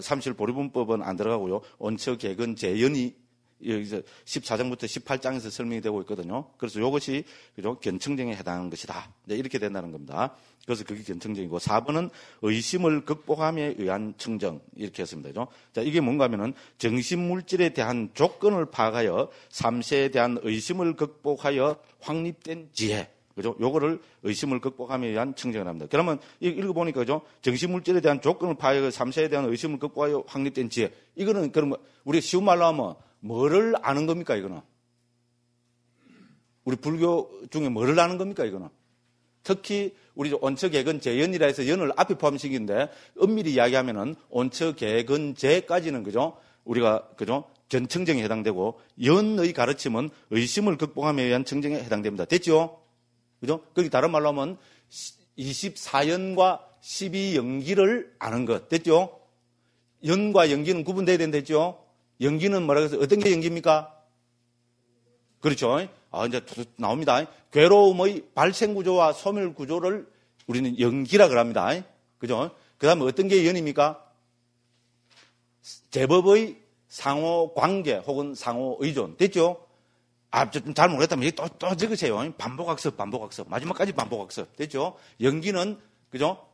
37 보리분법은 안 들어가고요. 원칙예건 제헌이 여기서 14장부터 18장에서 설명이 되고 있거든요. 그래서 이것이, 그죠? 견청정에 해당하는 것이다. 네, 이렇게 된다는 겁니다. 그래서 그게 견청정이고, 4번은 의심을 극복함에 의한 청정. 이렇게 했습니다. 그죠? 자, 이게 뭔가 하면은 정신물질에 대한 조건을 파악하여 삼세에 대한 의심을 극복하여 확립된 지혜. 그죠? 요거를 의심을 극복함에 의한 청정을 합니다. 그러면 읽어보니까, 그죠? 정신물질에 대한 조건을 파악하여 삼세에 대한 의심을 극복하여 확립된 지혜. 이거는 그런 거, 우리 쉬운 말로 하면 뭐를 아는 겁니까, 이거는? 우리 불교 중에 뭐를 아는 겁니까, 이거는? 특히 우리 온처개건 제연이라 해서 연을 앞에 포함시키는데 엄밀히 이야기하면은 온처개건 제까지는 그죠? 우리가 그죠? 전청정에 해당되고 연의 가르침은 의심을 극복함에 의한 청정에 해당됩니다. 됐죠? 그죠? 거기 다른 말로 하면 24연과 12연기를 아는 것. 됐죠? 연과 연기는 구분돼야 된다 했죠? 연기는 뭐라고 해서 어떤 게 연기입니까? 그렇죠? 이제 나옵니다. 괴로움의 발생 구조와 소멸 구조를 우리는 연기라고 합니다. 그죠? 그 다음에 어떤 게 연입니까? 제법의 상호 관계 혹은 상호 의존. 됐죠? 좀 잘 모르겠다면 또 적으세요. 반복학습. 마지막까지 반복학습. 됐죠? 연기는, 그죠?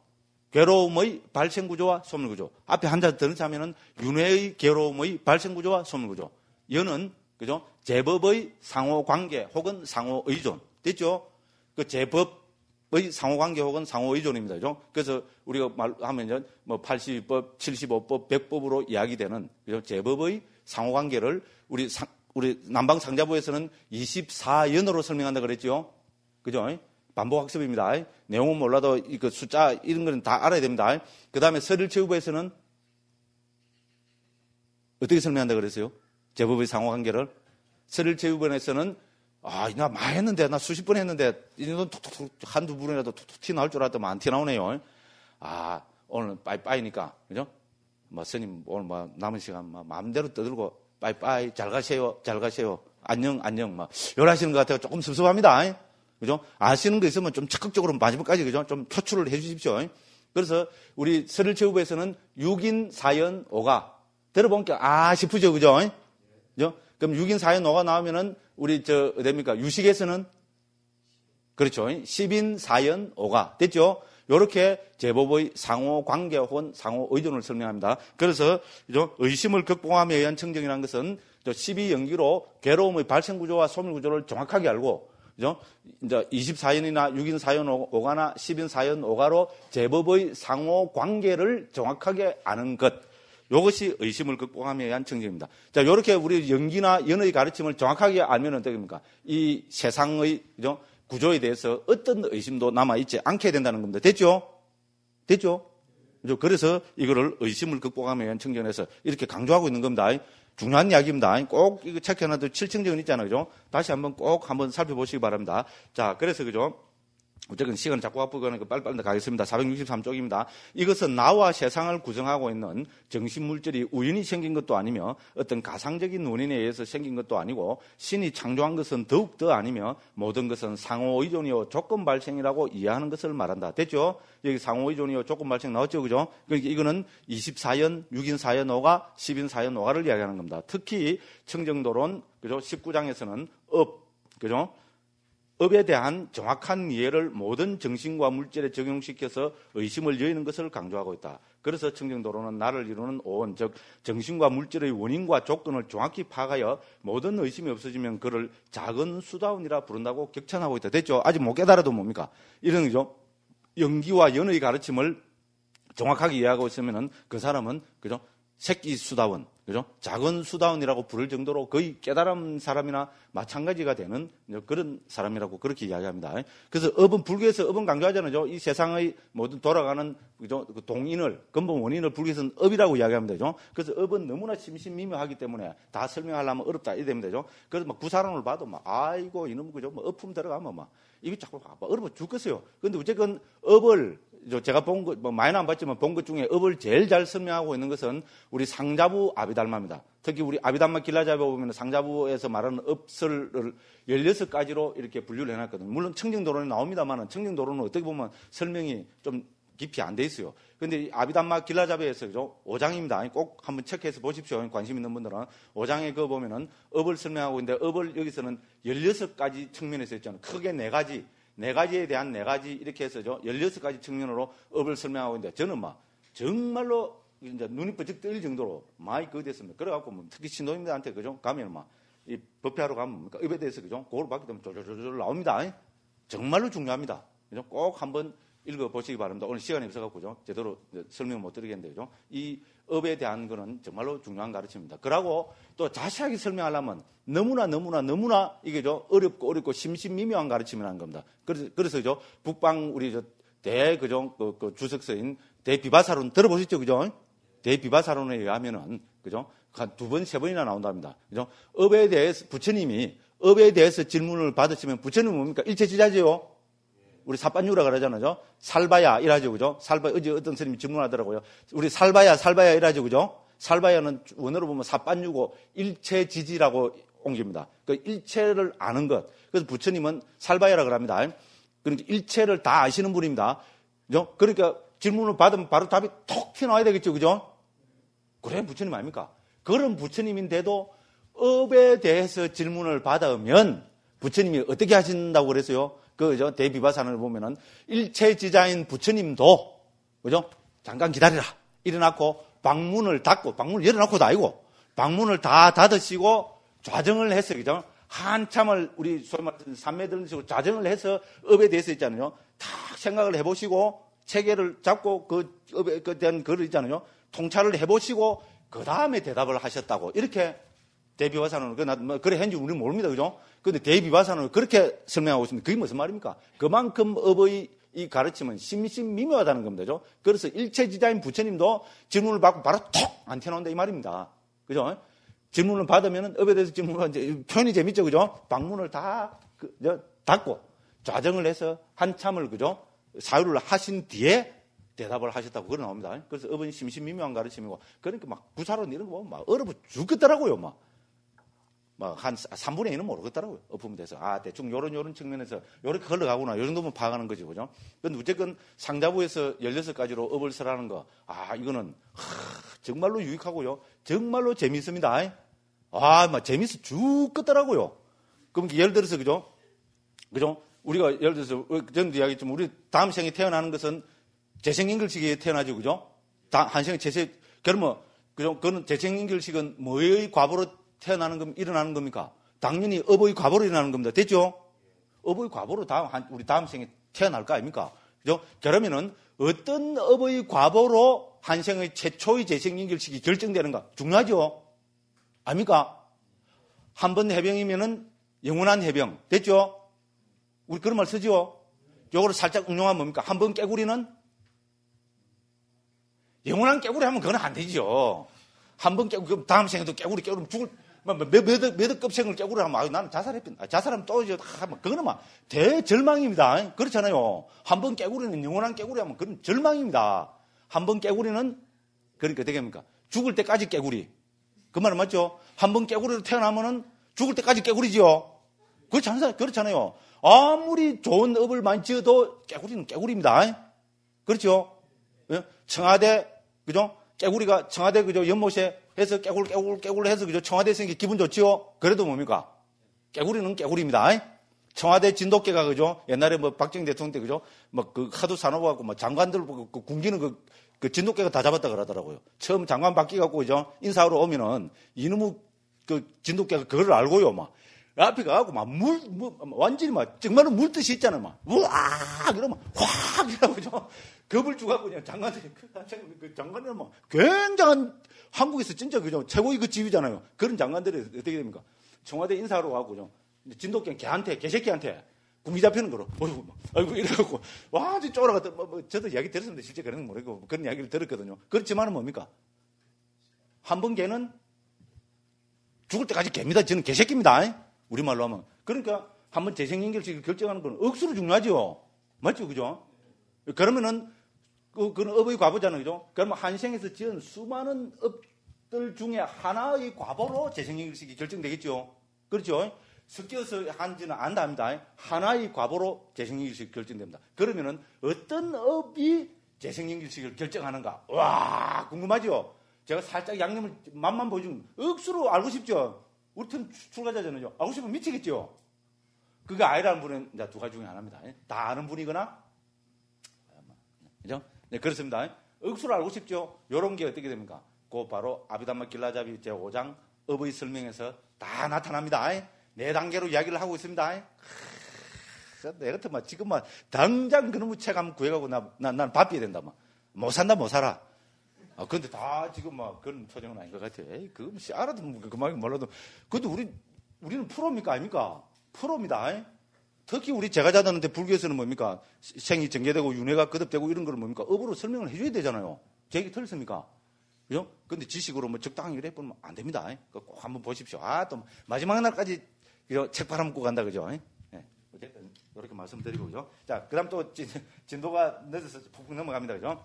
괴로움의 발생 구조와 소멸 구조. 앞에 한자 더 넣자면은 윤회의 괴로움의 발생 구조와 소멸 구조. 연은, 그죠? 제법의 상호 관계 혹은 상호 의존. 됐죠? 그 제법의 상호 관계 혹은 상호 의존입니다. 그죠? 그래서 우리가 말하면 뭐 80법, 75법, 100법으로 이야기되는, 그죠? 제법의 상호 관계를 우리 남방 상자부에서는 24연으로 설명한다 그랬죠? 그죠? 반복학습입니다. 내용은 몰라도 그 숫자 이런 거는 다 알아야 됩니다. 그 다음에 서를체육부에서는 어떻게 설명한다 그랬어요? 제법의 상호관계를. 서를체육원에서는 나 많이 했는데, 나 수십 번 했는데, 이 정도는 톡톡톡 한두 분이라도 톡톡 티 나올 줄 알았더니 안 티 나오네요. 오늘 빠이빠이니까, 그죠? 스님 오늘 남은 시간 마음대로 떠들고 빠이빠이 잘 가세요. 안녕. 요러시는 것 같아요. 조금 섭섭합니다. 그죠? 아시는 거 있으면 좀 적극적으로 마지막까지, 그죠? 좀 표출을 해 주십시오. 그래서 우리 서를체육부에서는 6인 4연 5가 들어보니까 싶으죠. 그죠? 그죠? 그럼 6인 4연 5가 나오면은 우리 어딥니까? 유식에서는 그렇죠. 10인 4연 5가 됐죠? 요렇게 제법의 상호 관계 혹은 상호 의존을 설명합니다. 그래서 그죠? 의심을 극복함에 의한 청정이라는 것은 12연기로 괴로움의 발생 구조와 소멸 구조를 정확하게 알고, 그죠? 이제 24연이나 6인 4연 5가나 10인 4연 5가로 제법의 상호 관계를 정확하게 아는 것. 이것이 의심을 극복함에 의한 청정입니다. 자, 요렇게 우리 연기나 연의 가르침을 정확하게 알면 어떻게 됩니까? 이 세상의, 그죠? 구조에 대해서 어떤 의심도 남아있지 않게 된다는 겁니다. 됐죠? 그죠? 그래서 이거를 의심을 극복함에 의한 청정에서 이렇게 강조하고 있는 겁니다. 중요한 이야기입니다. 꼭 이거 체크해놔도 7청정은 있잖아요. 그죠? 다시 한번 꼭 한번 살펴보시기 바랍니다. 자, 그래서 그죠? 어쨌든 시간을 자꾸 앞으로 빨리빨리 가겠습니다. 463쪽입니다. 이것은 나와 세상을 구성하고 있는 정신물질이 우연히 생긴 것도 아니며 어떤 가상적인 원인에 의해서 생긴 것도 아니고 신이 창조한 것은 더욱더 아니며 모든 것은 상호의존이요 조건 발생이라고 이해하는 것을 말한다. 됐죠? 여기 상호의존이요 조건 발생 나왔죠? 그죠? 그러니까 이거는 24연, 6인 4연 5가, 10인 4연 5가를 이야기하는 겁니다. 특히 청정도론, 그죠? 19장에서는 그죠? 업에 대한 정확한 이해를 모든 정신과 물질에 적용시켜서 의심을 여의는 것을 강조하고 있다. 그래서 청정도로는 나를 이루는 오원, 즉 정신과 물질의 원인과 조건을 정확히 파악하여 모든 의심이 없어지면 그를 작은 수다원이라 부른다고 격찬하고 있다. 됐죠? 아직 못 깨달아도 뭡니까? 이런 거죠. 연기와 연의 가르침을 정확하게 이해하고 있으면은 그 사람은, 그죠? 새끼 수다원, 그죠? 작은 수다원이라고 부를 정도로 거의 깨달은 사람이나 마찬가지가 되는 그런 사람이라고 그렇게 이야기합니다. 그래서 불교에서 업은 강조하잖아요. 이 세상의 모든 돌아가는, 그죠? 그 동인을, 근본 원인을 불교에서는 업이라고 이야기합니다. 그죠? 그래서 업은 너무나 심신미묘하기 때문에 다 설명하려면 어렵다 이래 됩니다. 그죠? 그래서 그 사람을 봐도 아이고 이놈, 그죠? 업품 들어가면 입이 자꾸 어려워 죽겠어요. 근데 어쨌든 업을, 제가 본 거, 많이는 안 봤지만 본 것 중에 업을 제일 잘 설명하고 있는 것은 우리 상자부 아비달마입니다. 특히 우리 아비달마 길라잡에 보면 상자부에서 말하는 업설을 16가지로 이렇게 분류를 해놨거든요. 물론 청정도론에 나옵니다만 청정도론은 어떻게 보면 설명이 좀 깊이 안 돼 있어요. 근데 아비달마 길라잡에에서, 그죠? 5장입니다. 꼭 한번 체크해서 보십시오. 관심 있는 분들은. 5장에 그거 보면은 업을 설명하고 있는데 업을 여기서는 16가지 측면에서 있잖아요. 크게 4가지. 4가지에 대한 4가지 이렇게 해서죠. 16가지 측면으로 업을 설명하고 있는데 저는 정말로 이제 눈이 번쩍 뜨일 정도로 많이 그거 됐습니다. 그래갖고 특히 신도님들한테, 그죠? 가면 이 법회하러 가면 업에 대해서, 그죠? 그걸 받게 되면 졸졸졸 나옵니다. 정말로 중요합니다. 그죠? 꼭 한번 읽어보시기 바랍니다. 오늘 시간이 없어갖고, 그죠? 제대로 설명을 못 드리겠는데, 그죠? 이 업에 대한 거는 정말로 중요한 가르침입니다. 그러고 또 자세하게 설명하려면 너무나 이게 어렵고 심신미묘한 가르침이라는 겁니다. 그래서 그죠? 북방 우리 그죠? 그 주석서인 대비바사론 들어보셨죠? 그죠? 대비바사론에 의하면은 그죠? 한 2번, 3번이나 나온답니다. 그죠? 업에 대해서, 부처님이 업에 대해서 질문을 받으시면 부처님은 뭡니까? 일체지자지요? 우리 사빤유라 그러잖아요. 살바야, 이라죠. 그죠? 살바, 어제 어떤 스님이 질문하더라고요. 우리 살바야, 이라죠. 그죠? 살바야는 원어로 보면 사빤유고 일체지지라고 옮깁니다. 그 일체를 아는 것. 그래서 부처님은 살바야라 그럽니다. 그러니까 일체를 다 아시는 분입니다. 그죠? 그러니까 질문을 받으면 바로 답이 톡 튀어나와야 되겠죠. 그죠? 그래, 부처님 아닙니까? 그런 부처님인데도 업에 대해서 질문을 받으면 부처님이 어떻게 하신다고 그랬어요? 그죠? 대비바산을 보면은 일체지자인 부처님도, 그죠? 잠깐 기다리라. 일어났고, 방문을 닫고, 방문을 열어놓고도 아니고, 방문을 다 닫으시고, 좌정을 했어요. 그죠? 한참을 우리 소위 말해서 삼매들은 식으로 좌정을 해서 업에 대해서 있잖아요. 다 생각을 해보시고, 체계를 잡고, 그 업에 대한 글을 있잖아요. 통찰을 해보시고, 그 다음에 대답을 하셨다고. 이렇게 대비바산은, 그래 했는지 우리는 모릅니다. 그죠? 근데 대비바산은 그렇게 설명하고 있습니다. 그게 무슨 말입니까? 그만큼 업의 이 가르침은 심미묘하다는 겁니다. 그죠? 그래서 일체지자인 부처님도 질문을 받고 바로 톡! 안 튀어나온다 이 말입니다. 그죠? 질문을 받으면 업에 대해서 질문을 이제 표현이 재밌죠. 그죠? 방문을 다 닫고 좌정을 해서 한참을 그죠? 사유를 하신 뒤에 대답을 하셨다고 그러 나옵니다. 그래서 업은 심미묘한 가르침이고 그러니까 막 구사론 이런 거 보면 막 어려워 죽겠더라고요. 막 한 3분의 1은 모르겠더라고요. 엎으면 돼서. 아, 대충 요런 측면에서 요렇게 흘러가구나. 요 정도면 파악하는 거지, 그죠? 근데 어쨌건 상자부에서 16가지로 업을 설하는 거. 아, 이거는, 정말로 유익하고요. 정말로 재미있습니다. 아, 막 재미있어 죽겠더라고요. 그럼 예를 들어서, 그죠? 우리가 예를 들어서, 전도 이야기했지만, 우리 다음 생에 태어나는 것은 재생인글식에 태어나죠, 그죠? 한 생에 그러면, 그죠? 그거는 재생인글식은 뭐의 과보로 태어나는 겁니까? 일어나는 겁니까? 당연히 업의 과보로 일어나는 겁니다. 됐죠? 업의 과보로 우리 다음 생에 태어날 거 아닙니까? 그죠? 그러면은 어떤 업의 과보로 한 생의 최초의 재생연결식이 결정되는가? 중요하죠? 아닙니까? 한 번 해병이면은 영원한 해병. 됐죠? 우리 그런 말 쓰죠? 요거를 살짝 응용하면 뭡니까? 한 번 깨구리는 영원한 깨구리 하면 그건 안 되죠. 한 번 깨구리, 다음 생에도 깨구리 죽을, 몇 급생을 깨구리 하면, 나는 자살했다. 자살하면 또 이제, 그거는 막 대절망입니다. 그렇잖아요. 한 번 깨구리는 영원한 깨구리 하면 그건 절망입니다. 한 번 깨구리는, 그러니까 어떻게 합니까? 죽을 때까지 깨구리. 그 말은 맞죠? 한 번 깨구리로 태어나면은 죽을 때까지 깨구리지요. 그렇잖아요. 아무리 좋은 업을 많이 지어도 깨구리는 깨구리입니다. 그렇죠? 청와대, 그죠? 깨구리가 청와대, 그죠? 연못에 해서 깨굴 해서, 그죠? 청와대 생기 기분 좋지요? 그래도 뭡니까? 깨구리는 깨구리입니다. 청와대 진돗개가, 그죠? 옛날에 뭐 박정희 대통령 때, 그죠? 막 그 하도 사놓아갖고, 막 장관들, 군기는 그 진돗개가 다 잡았다 그러더라고요. 처음 장관 바뀌갖고, 그죠? 인사하러 오면은 이놈의 그 진돗개가 그걸 알고요, 막. 앞에 가갖고 막 완전히 막 정말로 물듯이 있잖아요, 막. 우와! 이러면 확! 이러고, 그죠? 겁을 주갖고 그냥 장관들이, 그 장관들은 막 굉장한, 한국에서 진짜 그죠? 최고의 그 지휘잖아요. 그런 장관들이 어떻게 됩니까? 청와대 인사하러 가고, 그죠? 진돗개 개새끼한테 군기 잡히는 거로. 아이고, 이래갖고, 와, 쫄아갔다. 저도 이야기 들었습니다. 실제 그런 건 모르고. 그런 이야기를 들었거든요. 그렇지만은 뭡니까? 한 번 개는 죽을 때까지 개입니다. 저는 개새끼입니다. 우리말로 하면. 그러니까 한번 재생연결식을 결정하는 건 억수로 중요하죠. 맞죠? 그죠? 그러면은, 그건 업의 과보잖아요. 그죠? 그러면 한 생에서 지은 수많은 업들 중에 하나의 과보로 재생연결식이 결정되겠죠. 그렇죠? 섞여서 한지는 안답니다. 하나의 과보로 재생연결식이 결정됩니다. 그러면은 어떤 업이 재생연결식을 결정하는가? 와, 궁금하죠? 제가 살짝 양념을 맛만 보여주면 억수로 알고 싶죠? 우리 팀 출가자잖아요. 알고 싶으면 미치겠죠? 그게 아니라는 분은 이제 2가지 중에 하나입니다. 다 아는 분이거나, 그죠? 네, 그렇습니다. 억수로 알고 싶죠? 요런 게 어떻게 됩니까? 그 바로 아비담마 길라잡이 제5장 업의 설명에서 다 나타납니다. 4단계로 이야기를 하고 있습니다. 내 같은 막 지금 막 당장 그놈의 책 한번 구해가고 난 바삐야 된다. 못 산다, 못 살아. 근데 다 지금 막 그런 표정은 아닌 것 같아. 그거 알아도 그만 몰라도. 근데 우리는 프로입니까? 아닙니까? 프로입니다. 특히 우리 제가자들한테 불교에서는 뭡니까? 생이 전개되고 윤회가 거듭되고 이런 거는 뭡니까? 업으로 설명을 해줘야 되잖아요. 제 얘기 틀렸습니까? 그죠? 근데 지식으로 뭐 적당히 이래 보면 안 됩니다. 꼭 한번 보십시오. 또 마지막 날까지 책 팔아먹고 간다, 그죠? 예. 어쨌든 이렇게 말씀드리고, 그죠? 자, 그 다음 또 진도가 늦어서 푹푹 넘어갑니다, 그죠?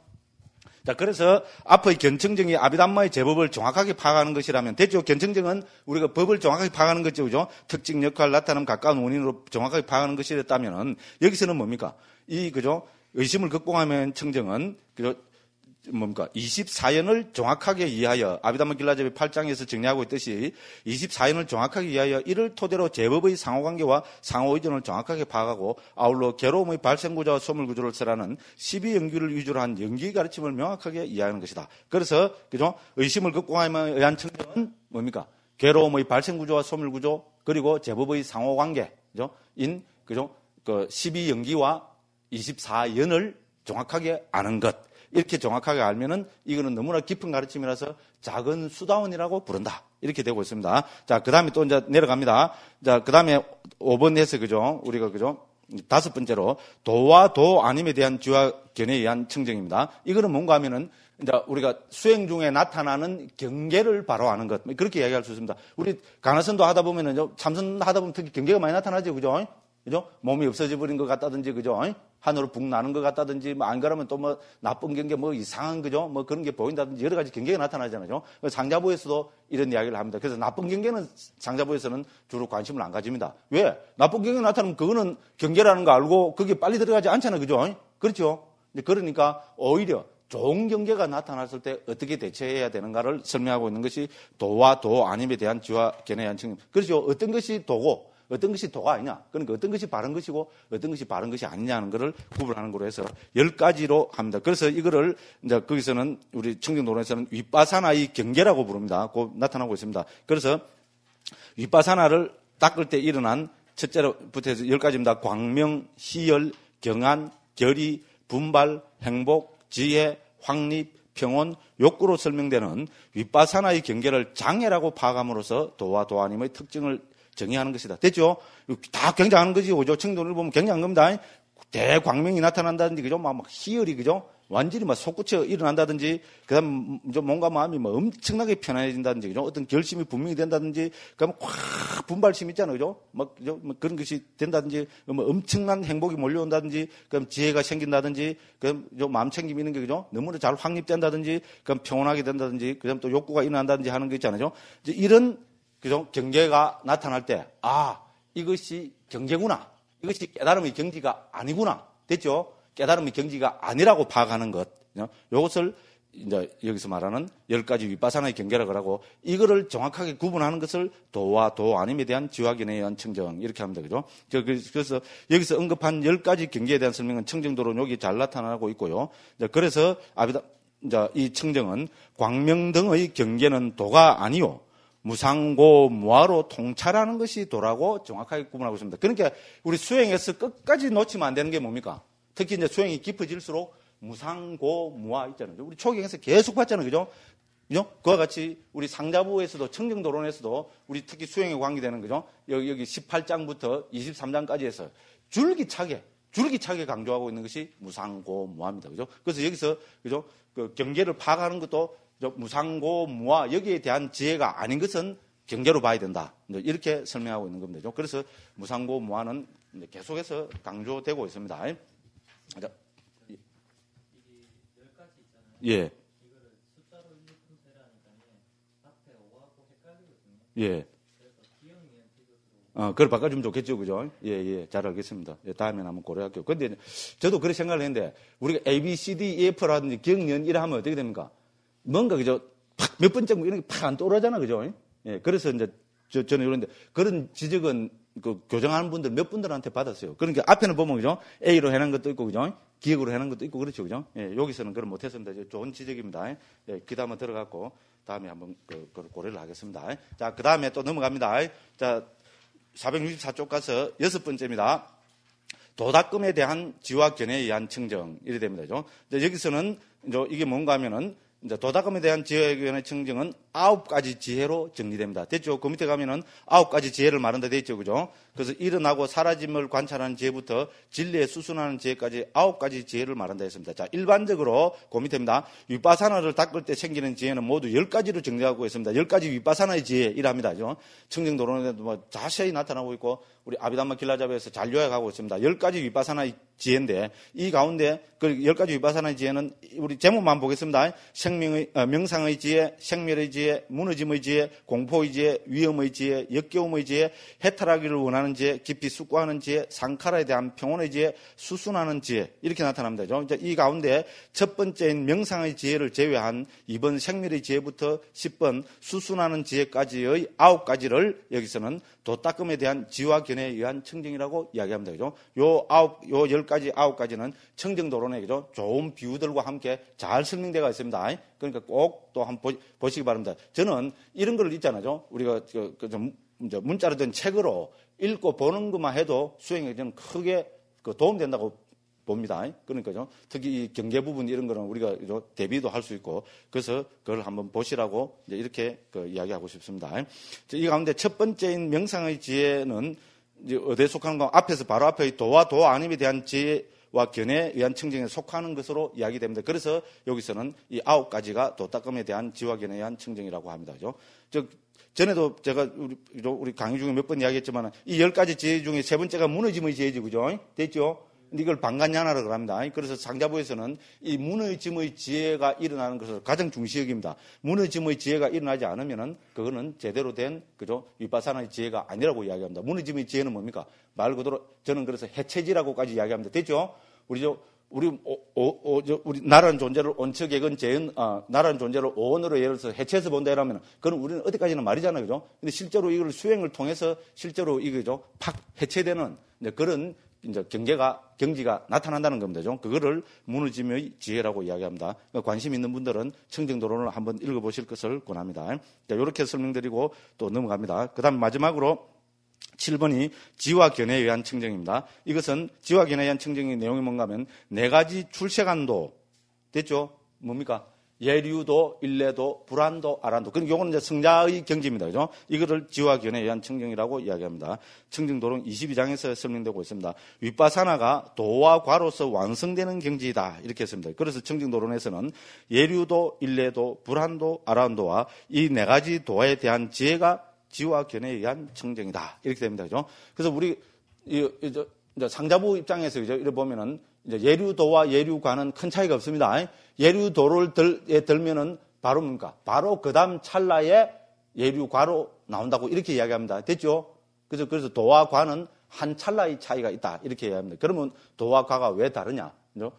자, 그래서 앞의 견청정이 아비담마의 제법을 정확하게 파악하는 것이라면 됐죠. 견청정은 우리가 법을 정확하게 파악하는 거죠, 그죠? 특징, 역할, 나타남, 가까운 원인으로 정확하게 파악하는 것이었다면은 여기서는 뭡니까? 그죠? 의심을 극복하면 청정은 그죠? 뭡니까? 24연을 정확하게 이해하여 아비담마 길라잡의 8장에서 정리하고 있듯이 24연을 정확하게 이해하여 이를 토대로 제법의 상호관계와 상호의존을 정확하게 파악하고 아울러 괴로움의 발생구조와 소멸구조를 쓰라는 12연기를 위주로 한 연기 가르침을 명확하게 이해하는 것이다. 그래서 그죠? 의심을 극복함에 의한 청정은 뭡니까? 괴로움의 발생구조와 소멸구조 그리고 제법의 상호관계 그죠? 그 12연기와 24연을 정확하게 아는 것. 이렇게 정확하게 알면은 이거는 너무나 깊은 가르침이라서 작은 수다원이라고 부른다. 이렇게 되고 있습니다. 자, 그 다음에 또 이제 내려갑니다. 자, 그 다음에 5번에서 그죠? 우리가 그죠? 5번째로 도와 도 아님에 대한 지와 견해에 의한 청정입니다. 이거는 뭔가 하면은 이제 우리가 수행 중에 나타나는 경계를 바로 아는 것. 그렇게 이야기할 수 있습니다. 우리 간화선도 하다 보면은 참선 하다 보면 특히 경계가 많이 나타나죠. 그죠? 그죠? 몸이 없어져 버린 것 같다든지, 그죠? 하늘로 붕 나는 것 같다든지, 안 그러면 또 나쁜 경계, 이상한, 그죠? 그런 게 보인다든지, 여러 가지 경계가 나타나잖아요. 상자부에서도 이런 이야기를 합니다. 그래서 나쁜 경계는 상자부에서는 주로 관심을 안 가집니다. 왜? 나쁜 경계가 나타나면 그거는 경계라는 거 알고 그게 빨리 들어가지 않잖아요. 그죠? 그렇죠? 그러니까 오히려 좋은 경계가 나타났을 때 어떻게 대처해야 되는가를 설명하고 있는 것이 도와 도 아님에 대한 지와 견해에 대한 청정. 그렇죠? 어떤 것이 도고, 어떤 것이 도가 아니냐. 그러니까 어떤 것이 바른 것이고 어떤 것이 바른 것이 아니냐는 것을 구분하는 거로 해서 10가지로 합니다. 그래서 이거를 이제 거기서는 우리 청정도론에서는 윗바사나의 경계라고 부릅니다. 그 나타나고 있습니다. 그래서 윗바사나를 닦을 때 일어난 첫째로부터 해서 10가지입니다. 광명, 희열, 경안, 결의, 분발, 행복, 지혜, 확립, 평온, 욕구로 설명되는 윗바사나의 경계를 장애라고 파악함으로써 도와 도아님의 특징을 정의하는 것이다. 됐죠? 다 굉장한 거죠. 그죠? 청도를 보면 굉장한 겁니다. 대광명이 나타난다든지, 그죠? 막 희열이, 그죠? 완전히 솟구쳐 일어난다든지, 그 다음, 뭔가 마음이 엄청나게 편안해진다든지, 그죠? 어떤 결심이 분명히 된다든지, 그 다음 확 분발심 있잖아요. 그죠? 그죠? 그런 것이 된다든지, 엄청난 행복이 몰려온다든지, 그 다음 지혜가 생긴다든지, 그 다음 마음 챙김이 있는 게, 그죠? 너무나 잘 확립된다든지, 그 다음 평온하게 된다든지, 그 다음 또 욕구가 일어난다든지 하는 거 있잖아요. 이런 그죠? 경계가 나타날 때, 이것이 경계구나. 이것이 깨달음의 경지가 아니구나. 됐죠? 깨달음의 경지가 아니라고 파악하는 것. 이것을 이제 여기서 말하는 10가지 윗바사나의 경계라고 하고, 이거를 정확하게 구분하는 것을 도와 도 아님에 대한 지화견에 의한 청정. 이렇게 합니다. 그죠? 그래서 여기서 언급한 10가지 경계에 대한 설명은 청정도로 여기 잘 나타나고 있고요. 그래서 이제 이 청정은 광명 등의 경계는 도가 아니요. 무상고 무아로 통찰하는 것이 도라고 정확하게 구분하고 있습니다. 그러니까 우리 수행에서 끝까지 놓치면 안 되는 게 뭡니까? 특히 이제 수행이 깊어질수록 무상고 무아 있잖아요. 우리 초경에서 계속 봤잖아요. 그죠? 그죠? 그와 같이 우리 상자부에서도 청정도론에서도 우리 특히 수행에 관계되는 거죠. 여기 18장부터 23장까지 해서 줄기차게 강조하고 있는 것이 무상고 무아입니다. 그죠? 그래서 여기서 그죠? 그 경계를 파악하는 것도 무상고 무아 여기에 대한 지혜가 아닌 것은 경계로 봐야 된다. 이렇게 설명하고 있는 겁니다. 그래서 무상고 무아는 계속해서 강조되고 있습니다. 자, 예. 예. 그걸 바꿔주면 좋겠죠, 그죠? 예, 잘 알겠습니다. 다음에 한번 고려할게요. 근데 저도 그렇게 생각을 했는데, 우리가 A, B, C, D, E, F라든지 경연 이래 하면 어떻게 됩니까? 뭔가, 그죠? 몇 번째 이런 게 팍 안 떠오르잖아, 그죠? 예, 그래서 이제 저는 이런데, 그런 지적은 그 교정하는 분들 몇 분들한테 받았어요. 그러니까 앞에는 보면, 그죠? A로 해놓은 것도 있고, 그죠? 기억으로 해놓은 것도 있고, 그렇죠, 그죠? 예, 여기서는 그걸 못했습니다. 좋은 지적입니다. 예, 그 다음에 들어갔고, 다음에 한번 그걸 고려를 하겠습니다. 자, 그 다음에 또 넘어갑니다. 자, 464쪽 가서 6번째입니다. 도닦음에 대한 지와 견해에 의한 청정. 이래 됩니다. 여기서는 이제 이게 뭔가 하면은 이제 도닦음에 대한 지와 견해 청정은 9가지 지혜로 정리됩니다. 됐죠? 그 밑에 가면은 9가지 지혜를 말한다 돼 있죠. 그죠? 그래서 일어나고 사라짐을 관찰하는 지혜부터 진리에 수순하는 지혜까지 9가지 지혜를 말한다 했습니다. 자, 일반적으로 그 밑에입니다. 위파사나를 닦을 때 생기는 지혜는 모두 10가지로 정리하고 있습니다. 10가지 위파사나의 지혜 이랍니다. 그죠? 청정도론에도 뭐 자세히 나타나고 있고 우리 아비담마 길라잡에서 잘 요약하고 있습니다. 10가지 위파사나의 지혜인데 이 가운데 그 10가지 위파사나의 지혜는 우리 제목만 보겠습니다. 명상의 지혜, 생멸의 지혜, 무너짐의 지혜, 공포의 지혜, 위험의 지혜, 역겨움의 지혜, 해탈하기를 원하는 지혜, 깊이 숙고하는 지혜, 상카라에 대한 평온의 지혜, 수순하는 지혜 이렇게 나타납니다. 이제 이 가운데 첫 번째인 명상의 지혜를 제외한 2번 생멸의 지혜부터 10번 수순하는 지혜까지의 9가지를 여기서는 도닦음에 대한 지와 견해에 의한 청정이라고 이야기합니다. 그죠? 요 10가지, 9가지는 청정도론에 그죠? 좋은 비유들과 함께 잘 설명되어 있습니다. 그러니까 꼭 또 한번 보시기 바랍니다. 저는 이런 걸 있잖아요. 우리가 문자로 된 책으로 읽고 보는 것만 해도 수행에 저는 크게 도움된다고 봅니다. 그러니까요. 특히 이 경계 부분 이런 거는 우리가 대비도 할 수 있고 그래서 그걸 한번 보시라고 이렇게 이야기하고 싶습니다. 이 가운데 첫 번째인 명상의 지혜는 어디에 속하는가? 앞에서 바로 앞에 도와 도 아님에 대한 지혜와 견해에 의한 청정에 속하는 것으로 이야기됩니다. 그래서 여기서는 이 9가지가 도닦음에 대한 지와 견해에 의한 청정이라고 합니다. 전에도 제가 우리 강의 중에 몇 번 이야기했지만 이 10가지 지혜 중에 세 번째가 무너짐의 지혜지, 그죠? 됐죠? 이걸 방간야나라고 합니다. 그래서 상자부에서는 이 무너짐의 지혜가 일어나는 것을 가장 중시 여깁니다. 무너짐의 지혜가 일어나지 않으면은 그거는 제대로 된 그죠 위파사나의 지혜가 아니라고 이야기합니다. 무너짐의 지혜는 뭡니까? 말 그대로 저는 그래서 해체지라고까지 이야기합니다. 됐죠? 우리 나라는 존재를 온척액은 재은 나라는 존재를 오원으로 예를 들어서 해체해서 본다 이러면 그건 우리는 어디까지나 말이잖아요, 그죠? 근데 실제로 이걸 수행을 통해서 실제로 이거죠 팍 해체되는 그런 이제 경지가 나타난다는 겁니다. 그거를 무너짐의 지혜라고 이야기합니다. 그러니까 관심 있는 분들은 청정도론을 한번 읽어보실 것을 권합니다. 자, 이렇게 설명드리고 또 넘어갑니다. 그 다음 마지막으로 7번이 지와 견해에 의한 청정입니다. 이것은 지와 견해에 의한 청정의 내용이 뭔가 하면 4가지 출세간도 됐죠? 뭡니까? 예류도, 일례도, 불안도, 아란도. 그럼 이거는 이제 성자의 경지입니다. 그죠? 이거를 지와 견해에 의한 청정이라고 이야기합니다. 청정도론 22장에서 설명되고 있습니다. 위파사나가 도와 과로서 완성되는 경지이다. 이렇게 했습니다. 그래서 청정도론에서는 예류도, 일례도, 불안도, 아란도와 이 4가지 도에 대한 지혜가 지와 견해에 의한 청정이다. 이렇게 됩니다. 그죠? 그래서 우리, 이제 상자부 입장에서, 그죠? 이렇게 보면은, 이제 예류도와 예류과는 큰 차이가 없습니다. 예류도를 들면은 바로 뭡니까? 바로 그 다음 찰나에 예류과로 나온다고 이렇게 이야기합니다. 됐죠? 그래서 도와 과는 한 찰나의 차이가 있다. 이렇게 이야기합니다. 그러면 도와 과가 왜 다르냐? 그죠?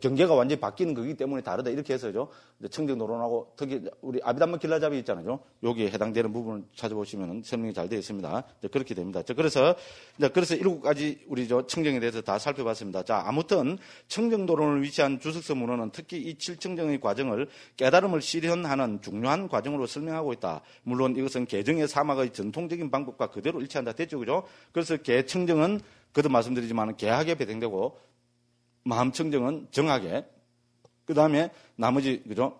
경계가 완전히 바뀌는 거기 때문에 다르다. 이렇게 해서죠. 청정도론하고 특히 우리 아비담마 길라잡이 있잖아요. 여기에 해당되는 부분을 찾아보시면 설명이 잘 되어 있습니다. 그렇게 됩니다. 그래서 7가지 우리 청정에 대해서 다 살펴봤습니다. 자, 아무튼 청정도론을 위치한 주석서 문헌은 특히 이 7청정의 과정을 깨달음을 실현하는 중요한 과정으로 설명하고 있다. 물론 이것은 개정의 사막의 전통적인 방법과 그대로 일치한다. 됐죠, 그죠? 그래서 개청정은 그도 말씀드리지만 개하게 배정되고 마음청정은 정하게, 그 다음에 나머지, 그죠?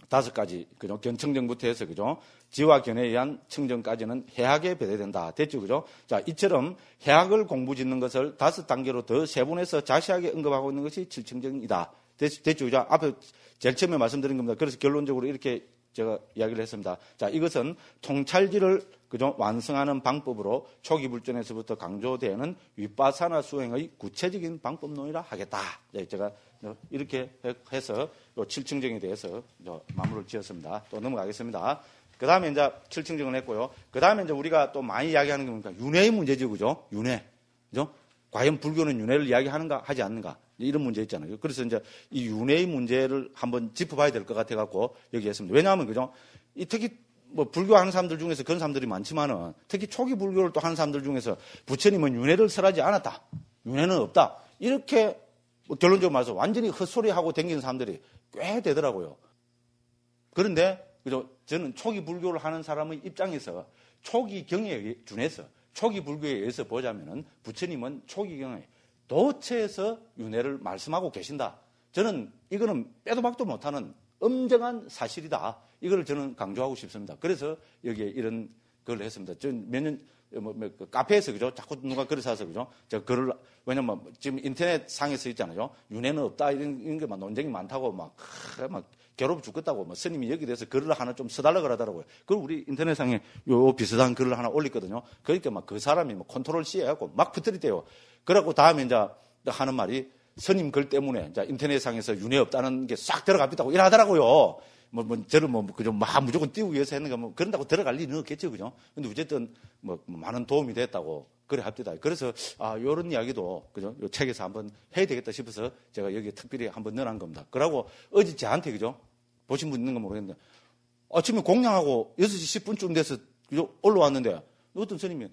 5가지, 그죠? 견청정부터 해서, 그죠? 지와 견해에 의한 청정까지는 해학에 배제된다. 됐죠, 그죠? 자, 이처럼 해학을 공부 짓는 것을 5단계로 더 세분해서 자세하게 언급하고 있는 것이 7청정이다. 됐죠, 그죠? 앞에 제일 처음에 말씀드린 겁니다. 그래서 결론적으로 이렇게 제가 이야기를 했습니다. 자, 이것은 통찰지를 그죠? 완성하는 방법으로 초기 불전에서부터 강조되는 위파사나 수행의 구체적인 방법론이라 하겠다. 제가 이렇게 해서 7청정에 대해서 마무리를 지었습니다. 또 넘어가겠습니다. 그 다음에 이제 7청정을 했고요. 그 다음에 이제 우리가 또 많이 이야기하는 게 뭡니까? 윤회의 문제죠, 그죠? 윤회. 그죠? 과연 불교는 윤회를 이야기하는가, 하지 않는가? 이런 문제 있잖아요. 그래서 이제 이 윤회의 문제를 한번 짚어봐야 될 것 같아갖고 여기 했습니다. 왜냐하면, 그죠? 특히 불교 하는 사람들 중에서 그런 사람들이 많지만은 특히 초기 불교를 또 하는 사람들 중에서 부처님은 윤회를 설하지 않았다. 윤회는 없다. 이렇게 결론적으로 말해서 완전히 헛소리하고 다니는 사람들이 꽤 되더라고요. 그런데, 그죠? 저는 초기 불교를 하는 사람의 입장에서 초기 경에 준해서 초기 불교에 의해서 보자면은 부처님은 초기 경에 도처에서 윤회를 말씀하고 계신다. 저는 이거는 빼도 박도 못하는 엄정한 사실이다. 이걸 저는 강조하고 싶습니다. 그래서 여기에 이런 걸 했습니다. 몇 년, 카페에서, 그죠? 자꾸 누가 글을 사서, 그죠? 제가 글을, 왜냐면 지금 인터넷 상에서 있잖아요. 윤회는 없다. 이런 게 막 논쟁이 많다고 막 괴롭 죽겠다고 스님이 여기 대해서 글을 하나 좀 써달라 그러더라고요. 그걸 우리 인터넷 상에 요 비슷한 글을 하나 올렸거든요. 그러니까 막 그 사람이 컨트롤 C 해갖고 막 붙들이대요. 그래갖고 다음에 이제 하는 말이 스님 글 때문에 이제 인터넷 상에서 윤회 없다는 게 싹 들어갑니다고 이러더라고요. 저를 그죠, 무조건 띄우기 위해서 했는가, 그런다고 들어갈 리는 없겠죠, 그죠? 근데 어쨌든, 많은 도움이 됐다고, 그래 합니다. 그래서, 요런 이야기도, 그죠? 요 책에서 한번 해야 되겠다 싶어서 제가 여기 특별히 한번 넣어놓은 겁니다. 그러고, 어제 저한테, 그죠? 보신 분 있는가 모르겠는데, 아침에 공양하고 6시 10분쯤 돼서, 그죠? 올라왔는데, 어떤 스님,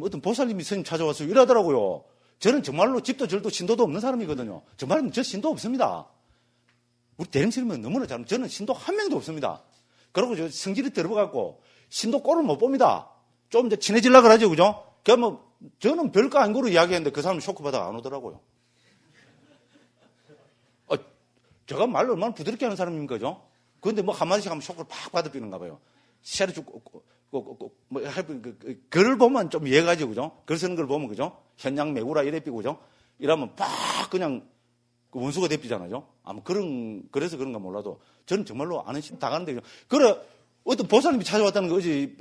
어떤 보살님이 스님 찾아와서 이러더라고요. 저는 정말로 집도 절도 신도도 없는 사람이거든요. 정말 저 신도 없습니다. 우리 대림스님은 너무나 잘, 저는 신도 한 명도 없습니다. 그리고 저 성질이 들어가고 신도 꼴을 못 봅니다. 좀 이제 친해지려고 하죠, 그죠? 그러면 저는 별거 아닌 거로 이야기했는데 그 사람은 쇼크받아 안 오더라고요. 제가 말을 얼마나 부드럽게 하는 사람입니까, 그죠? 그런데 한마디씩 하면 쇼크를 팍 받아비는가 봐요. 시야를 쭉, 글을 보면 좀 이해가죠, 그죠? 글 쓰는 걸 보면, 그죠? 현양 매구라 이래 삐고, 그죠? 이러면 팍 그냥 원수가 대피잖아요. 그래서 그런가 몰라도 저는 정말로 아는 심 다 가는데, 그래, 어떤 보살님이 찾아왔다는 거 어제,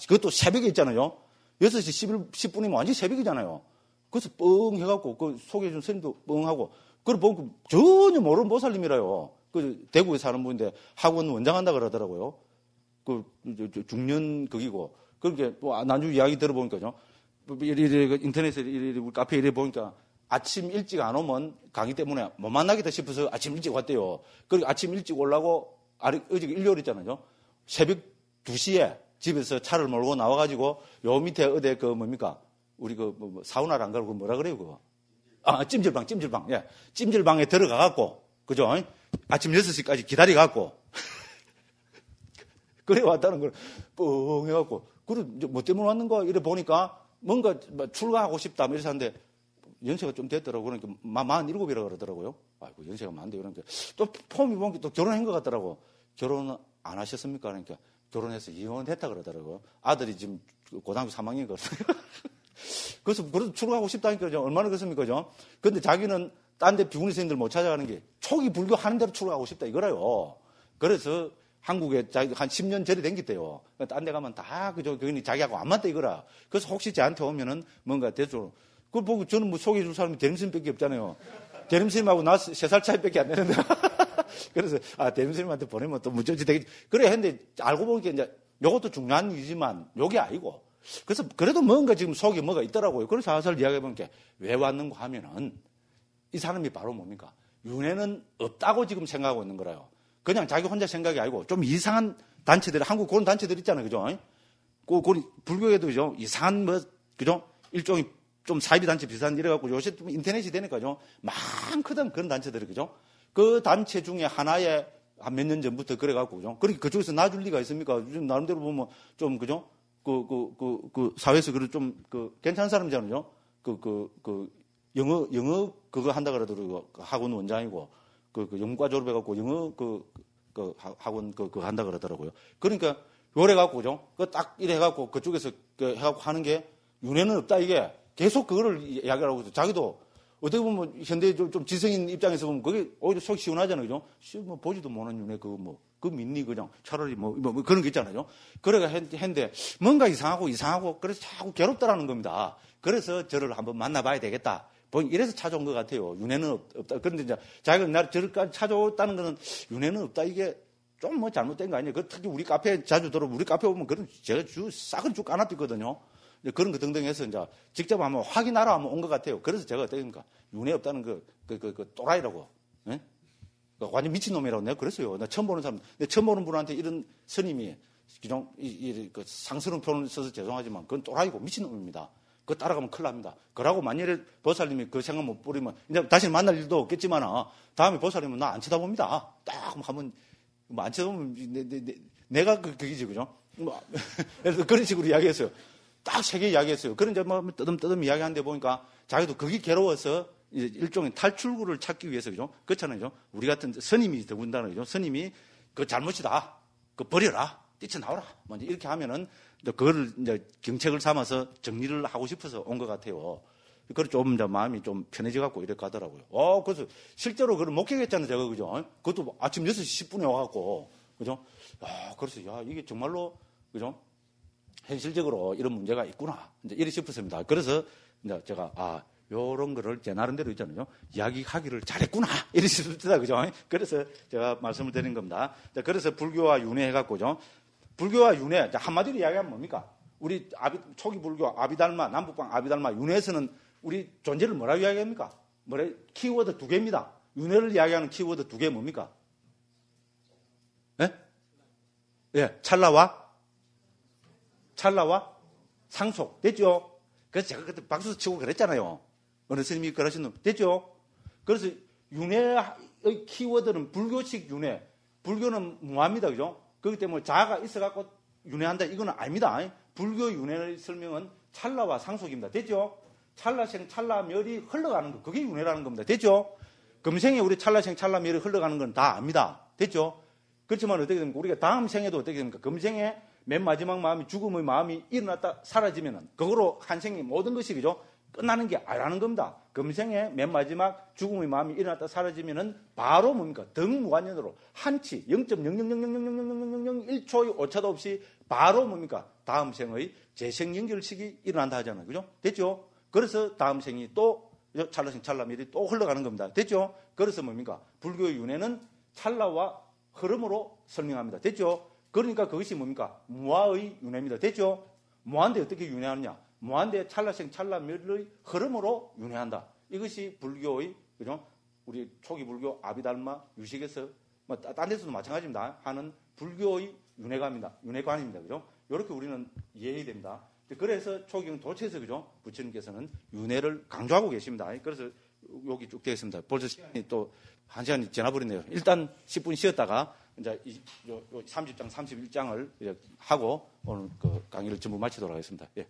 그것도 새벽에 있잖아요. 6시 10분이면 완전 새벽이잖아요. 그래서 뻥 해갖고, 그 소개해준 스님도 뻥 하고, 그걸 보면 전혀 모르는 보살님이라요. 그 대구에 사는 분인데 학원 원장한다 그러더라고요. 중년 극이고. 그렇게 나중에 이야기 들어보니까요. 인터넷에 우리 카페에 이래 보니까 아침 일찍 안 오면 강의 때문에 못 만나겠다 싶어서 아침 일찍 왔대요. 그리고 아침 일찍 오려고 어제 일요일이잖아요. 새벽 2시에 집에서 차를 몰고 나와가지고 요 밑에 어디 우리 사우나를 안 가고 뭐라 그래요, 그거? 찜질방. 예. 찜질방에 들어가갖고, 그죠? 아침 6시까지 기다려갖고. 그래 왔다는 걸 뻥 해갖고. 그래, 뭐 때문에 왔는가? 이래 보니까 뭔가 출가하고 싶다. 이래서 하는데 연세가 좀 됐더라고. 그러니까 47이라고 그러더라고요. 아이고, 연세가 많은데. 그러니까 또 폼이 보니까 또 결혼한 것 같더라고. 결혼 안 하셨습니까? 그러니까 결혼해서 이혼했다 그러더라고요. 아들이 지금 고등학교 3학년이거든요. 그래서 출가하고 싶다니까 얼마나 그렇습니까? 그죠? 근데 자기는 딴 데 비구니 스님들 못 찾아가는 게 초기 불교 하는 대로 출가하고 싶다 이거라요. 그래서 한국에 자기 한 10년 전에 댕겼대요. 딴 데 가면 다 그저 그니 자기하고 안 맞다 이거라. 그래서 혹시 저한테 오면은 뭔가 대충 그걸 보고 저는 소개해 줄 사람이 대림스님밖에 없잖아요. 대림스님하고 나 3살 차이밖에 안 되는데. 그래서 대림스님한테 보내면 또 무전지 되겠지. 그래 했는데 알고 보니까 이제 요것도 중요한 일이지만 요게 아니고. 그래서 그래도 뭔가 지금 속에 뭐가 있더라고요. 그래서 사설 이야기해 보니까 왜 왔는가 하면은 이 사람이 바로 뭡니까? 윤회는 없다고 지금 생각하고 있는 거라요. 그냥 자기 혼자 생각이 아니고 좀 이상한 단체들, 한국 그런 단체들 있잖아요. 그죠? 그 불교에도 그죠? 이상한 그죠? 일종의 좀 사이비 단체 비슷한 이래갖고 요새 인터넷이 되니까요. 많거든 그런 단체들이 그죠? 그 단체 중에 하나에 한 몇 년 전부터 그래갖고 그죠? 그러니까 그쪽에서 놔줄 리가 있습니까? 요즘 나름대로 보면 좀 그죠? 사회에서 좀 괜찮은 사람이잖아요. 영어 그거 한다 그러더라고요. 학원 원장이고, 영문과 졸업해갖고 영어 학원 그거 한다 그러더라고요. 그러니까 요래갖고, 그죠? 딱 이래갖고 그쪽에서 해갖고 하는 게 윤회는 없다 이게 계속 그거를 이야기하고 있어요. 자기도 어떻게 보면 현대 좀 지성인 입장에서 보면 그게 오히려 속이 시원하잖아요. 그죠? 보지도 못하는 윤회 그거 믿니 그냥 차라리 그런 게 있잖아요. 그래가 했는데 뭔가 이상하고 그래서 자꾸 괴롭다라는 겁니다. 그래서 저를 한번 만나봐야 되겠다. 이래서 찾아온 것 같아요. 윤회는 없다. 그런데 이제 자기가 저를까지 찾아왔다는 거는 윤회는 없다. 이게 좀 잘못된 거 아니에요. 특히 우리 카페에 자주 들어오면 우리 카페 오면 그런 제가 싹을 쭉 까놨거든요. 그런 거 등등 해서 이제 직접 한번 확인하러 한번 온 것 같아요. 그래서 제가 어떻습니까? 윤회 없다는 그 또라이라고. 네? 완전 미친놈이라고 내가 그랬어요. 나 처음 보는 사람. 근데 처음 보는 분한테 이런 스님이 상스러운 표현을 써서 죄송하지만 그건 또라이고 미친놈입니다. 그거 따라가면 큰일 납니다. 그러고 만일에 보살님이 그 생각 못 부리면 이제 다시 만날 일도 없겠지만 다음에 보살님은 나 안 쳐다봅니다. 딱 하면 안 쳐다보면 내가 그게지 그죠? 그래서 그런 식으로 이야기했어요. 딱 3개 이야기했어요. 그런 이제 뜨듬뜨듬 이야기하는데 보니까 자기도 그게 괴로워서 이제 일종의 탈출구를 찾기 위해서, 그죠? 그렇잖아요. 그죠? 우리 같은 스님이 더군다나, 그죠? 스님이 그 잘못이다. 그 버려라. 뛰쳐나오라. 뭐 이렇게 하면은, 그거를 이제 경책을 삼아서 정리를 하고 싶어서 온 것 같아요. 그래서 좀 이제 마음이 좀 편해져 갖고 이렇게 가더라고요. 그래서 실제로 그걸 목격했잖아요. 제가, 그죠? 그것도 아침 6시 10분에 와갖고, 그죠? 그래서, 이게 정말로, 그죠? 현실적으로 이런 문제가 있구나. 이제 이래 싶었습니다. 그래서 이제 제가, 요런 거를 제 나름대로 있잖아요. 이야기하기를 잘했구나. 이래 싶습니다. 그죠? 그래서 제가 말씀을 드린 겁니다. 그래서 불교와 윤회 해갖고죠. 불교와 윤회, 한마디로 이야기하면 뭡니까? 우리 초기 불교 아비달마, 남북방 아비달마, 윤회에서는 우리 존재를 뭐라고 이야기합니까? 키워드 2개입니다. 윤회를 이야기하는 키워드 2개 뭡니까? 예, 찰나와 상속. 됐죠? 그래서 제가 그때 박수 치고 그랬잖아요. 어느 스님이 그러신 놈. 됐죠? 그래서 윤회의 키워드는 불교식 윤회. 불교는 무합니다. 그죠? 그렇기 때문에 자아가 있어갖고 윤회한다. 이거는 아닙니다. 불교 윤회의 설명은 찰나와 상속입니다. 됐죠? 찰나생, 찰나멸이 흘러가는 거. 그게 윤회라는 겁니다. 됐죠? 금생에 우리 찰나생, 찰나멸이 흘러가는 건 다 압니다. 됐죠? 그렇지만 어떻게 됩니까? 우리가 다음 생에도 어떻게 됩니까? 금생에 맨 마지막 마음이 죽음의 마음이 일어났다 사라지면은 그거로 한 생의 모든 것이, 그죠? 끝나는 게 아니라는 겁니다. 금생에 맨 마지막 죽음의 마음이 일어났다 사라지면은 바로 뭡니까? 등무관연으로 한치 0.000000001초의 오차도 없이 바로 뭡니까? 다음 생의 재생 연결식이 일어난다 하잖아요. 그죠? 됐죠? 그래서 다음 생이 또 찰나생 찰나멸이 또 흘러가는 겁니다. 됐죠? 그래서 뭡니까? 불교의 윤회는 찰나와 흐름으로 설명합니다. 됐죠? 그러니까 그것이 뭡니까? 무아의 윤회입니다. 됐죠? 무한대 어떻게 윤회하느냐? 무한대 찰나생 찰나멸의 흐름으로 윤회한다. 이것이 불교의, 그죠? 우리 초기 불교 아비달마 유식에서 딴 데서도 마찬가지입니다. 하는 불교의 윤회관입니다. 그죠? 이렇게 우리는 이해해야 됩니다. 그래서 초기경 도처에서, 그죠? 부처님께서는 윤회를 강조하고 계십니다. 그래서 여기 쭉 되어 있습니다. 벌써 시간이 또 1시간이 지나버렸네요. 일단 10분 쉬었다가 이제 30장, 31장을 하고 오늘 그 강의를 전부 마치도록 하겠습니다. 예.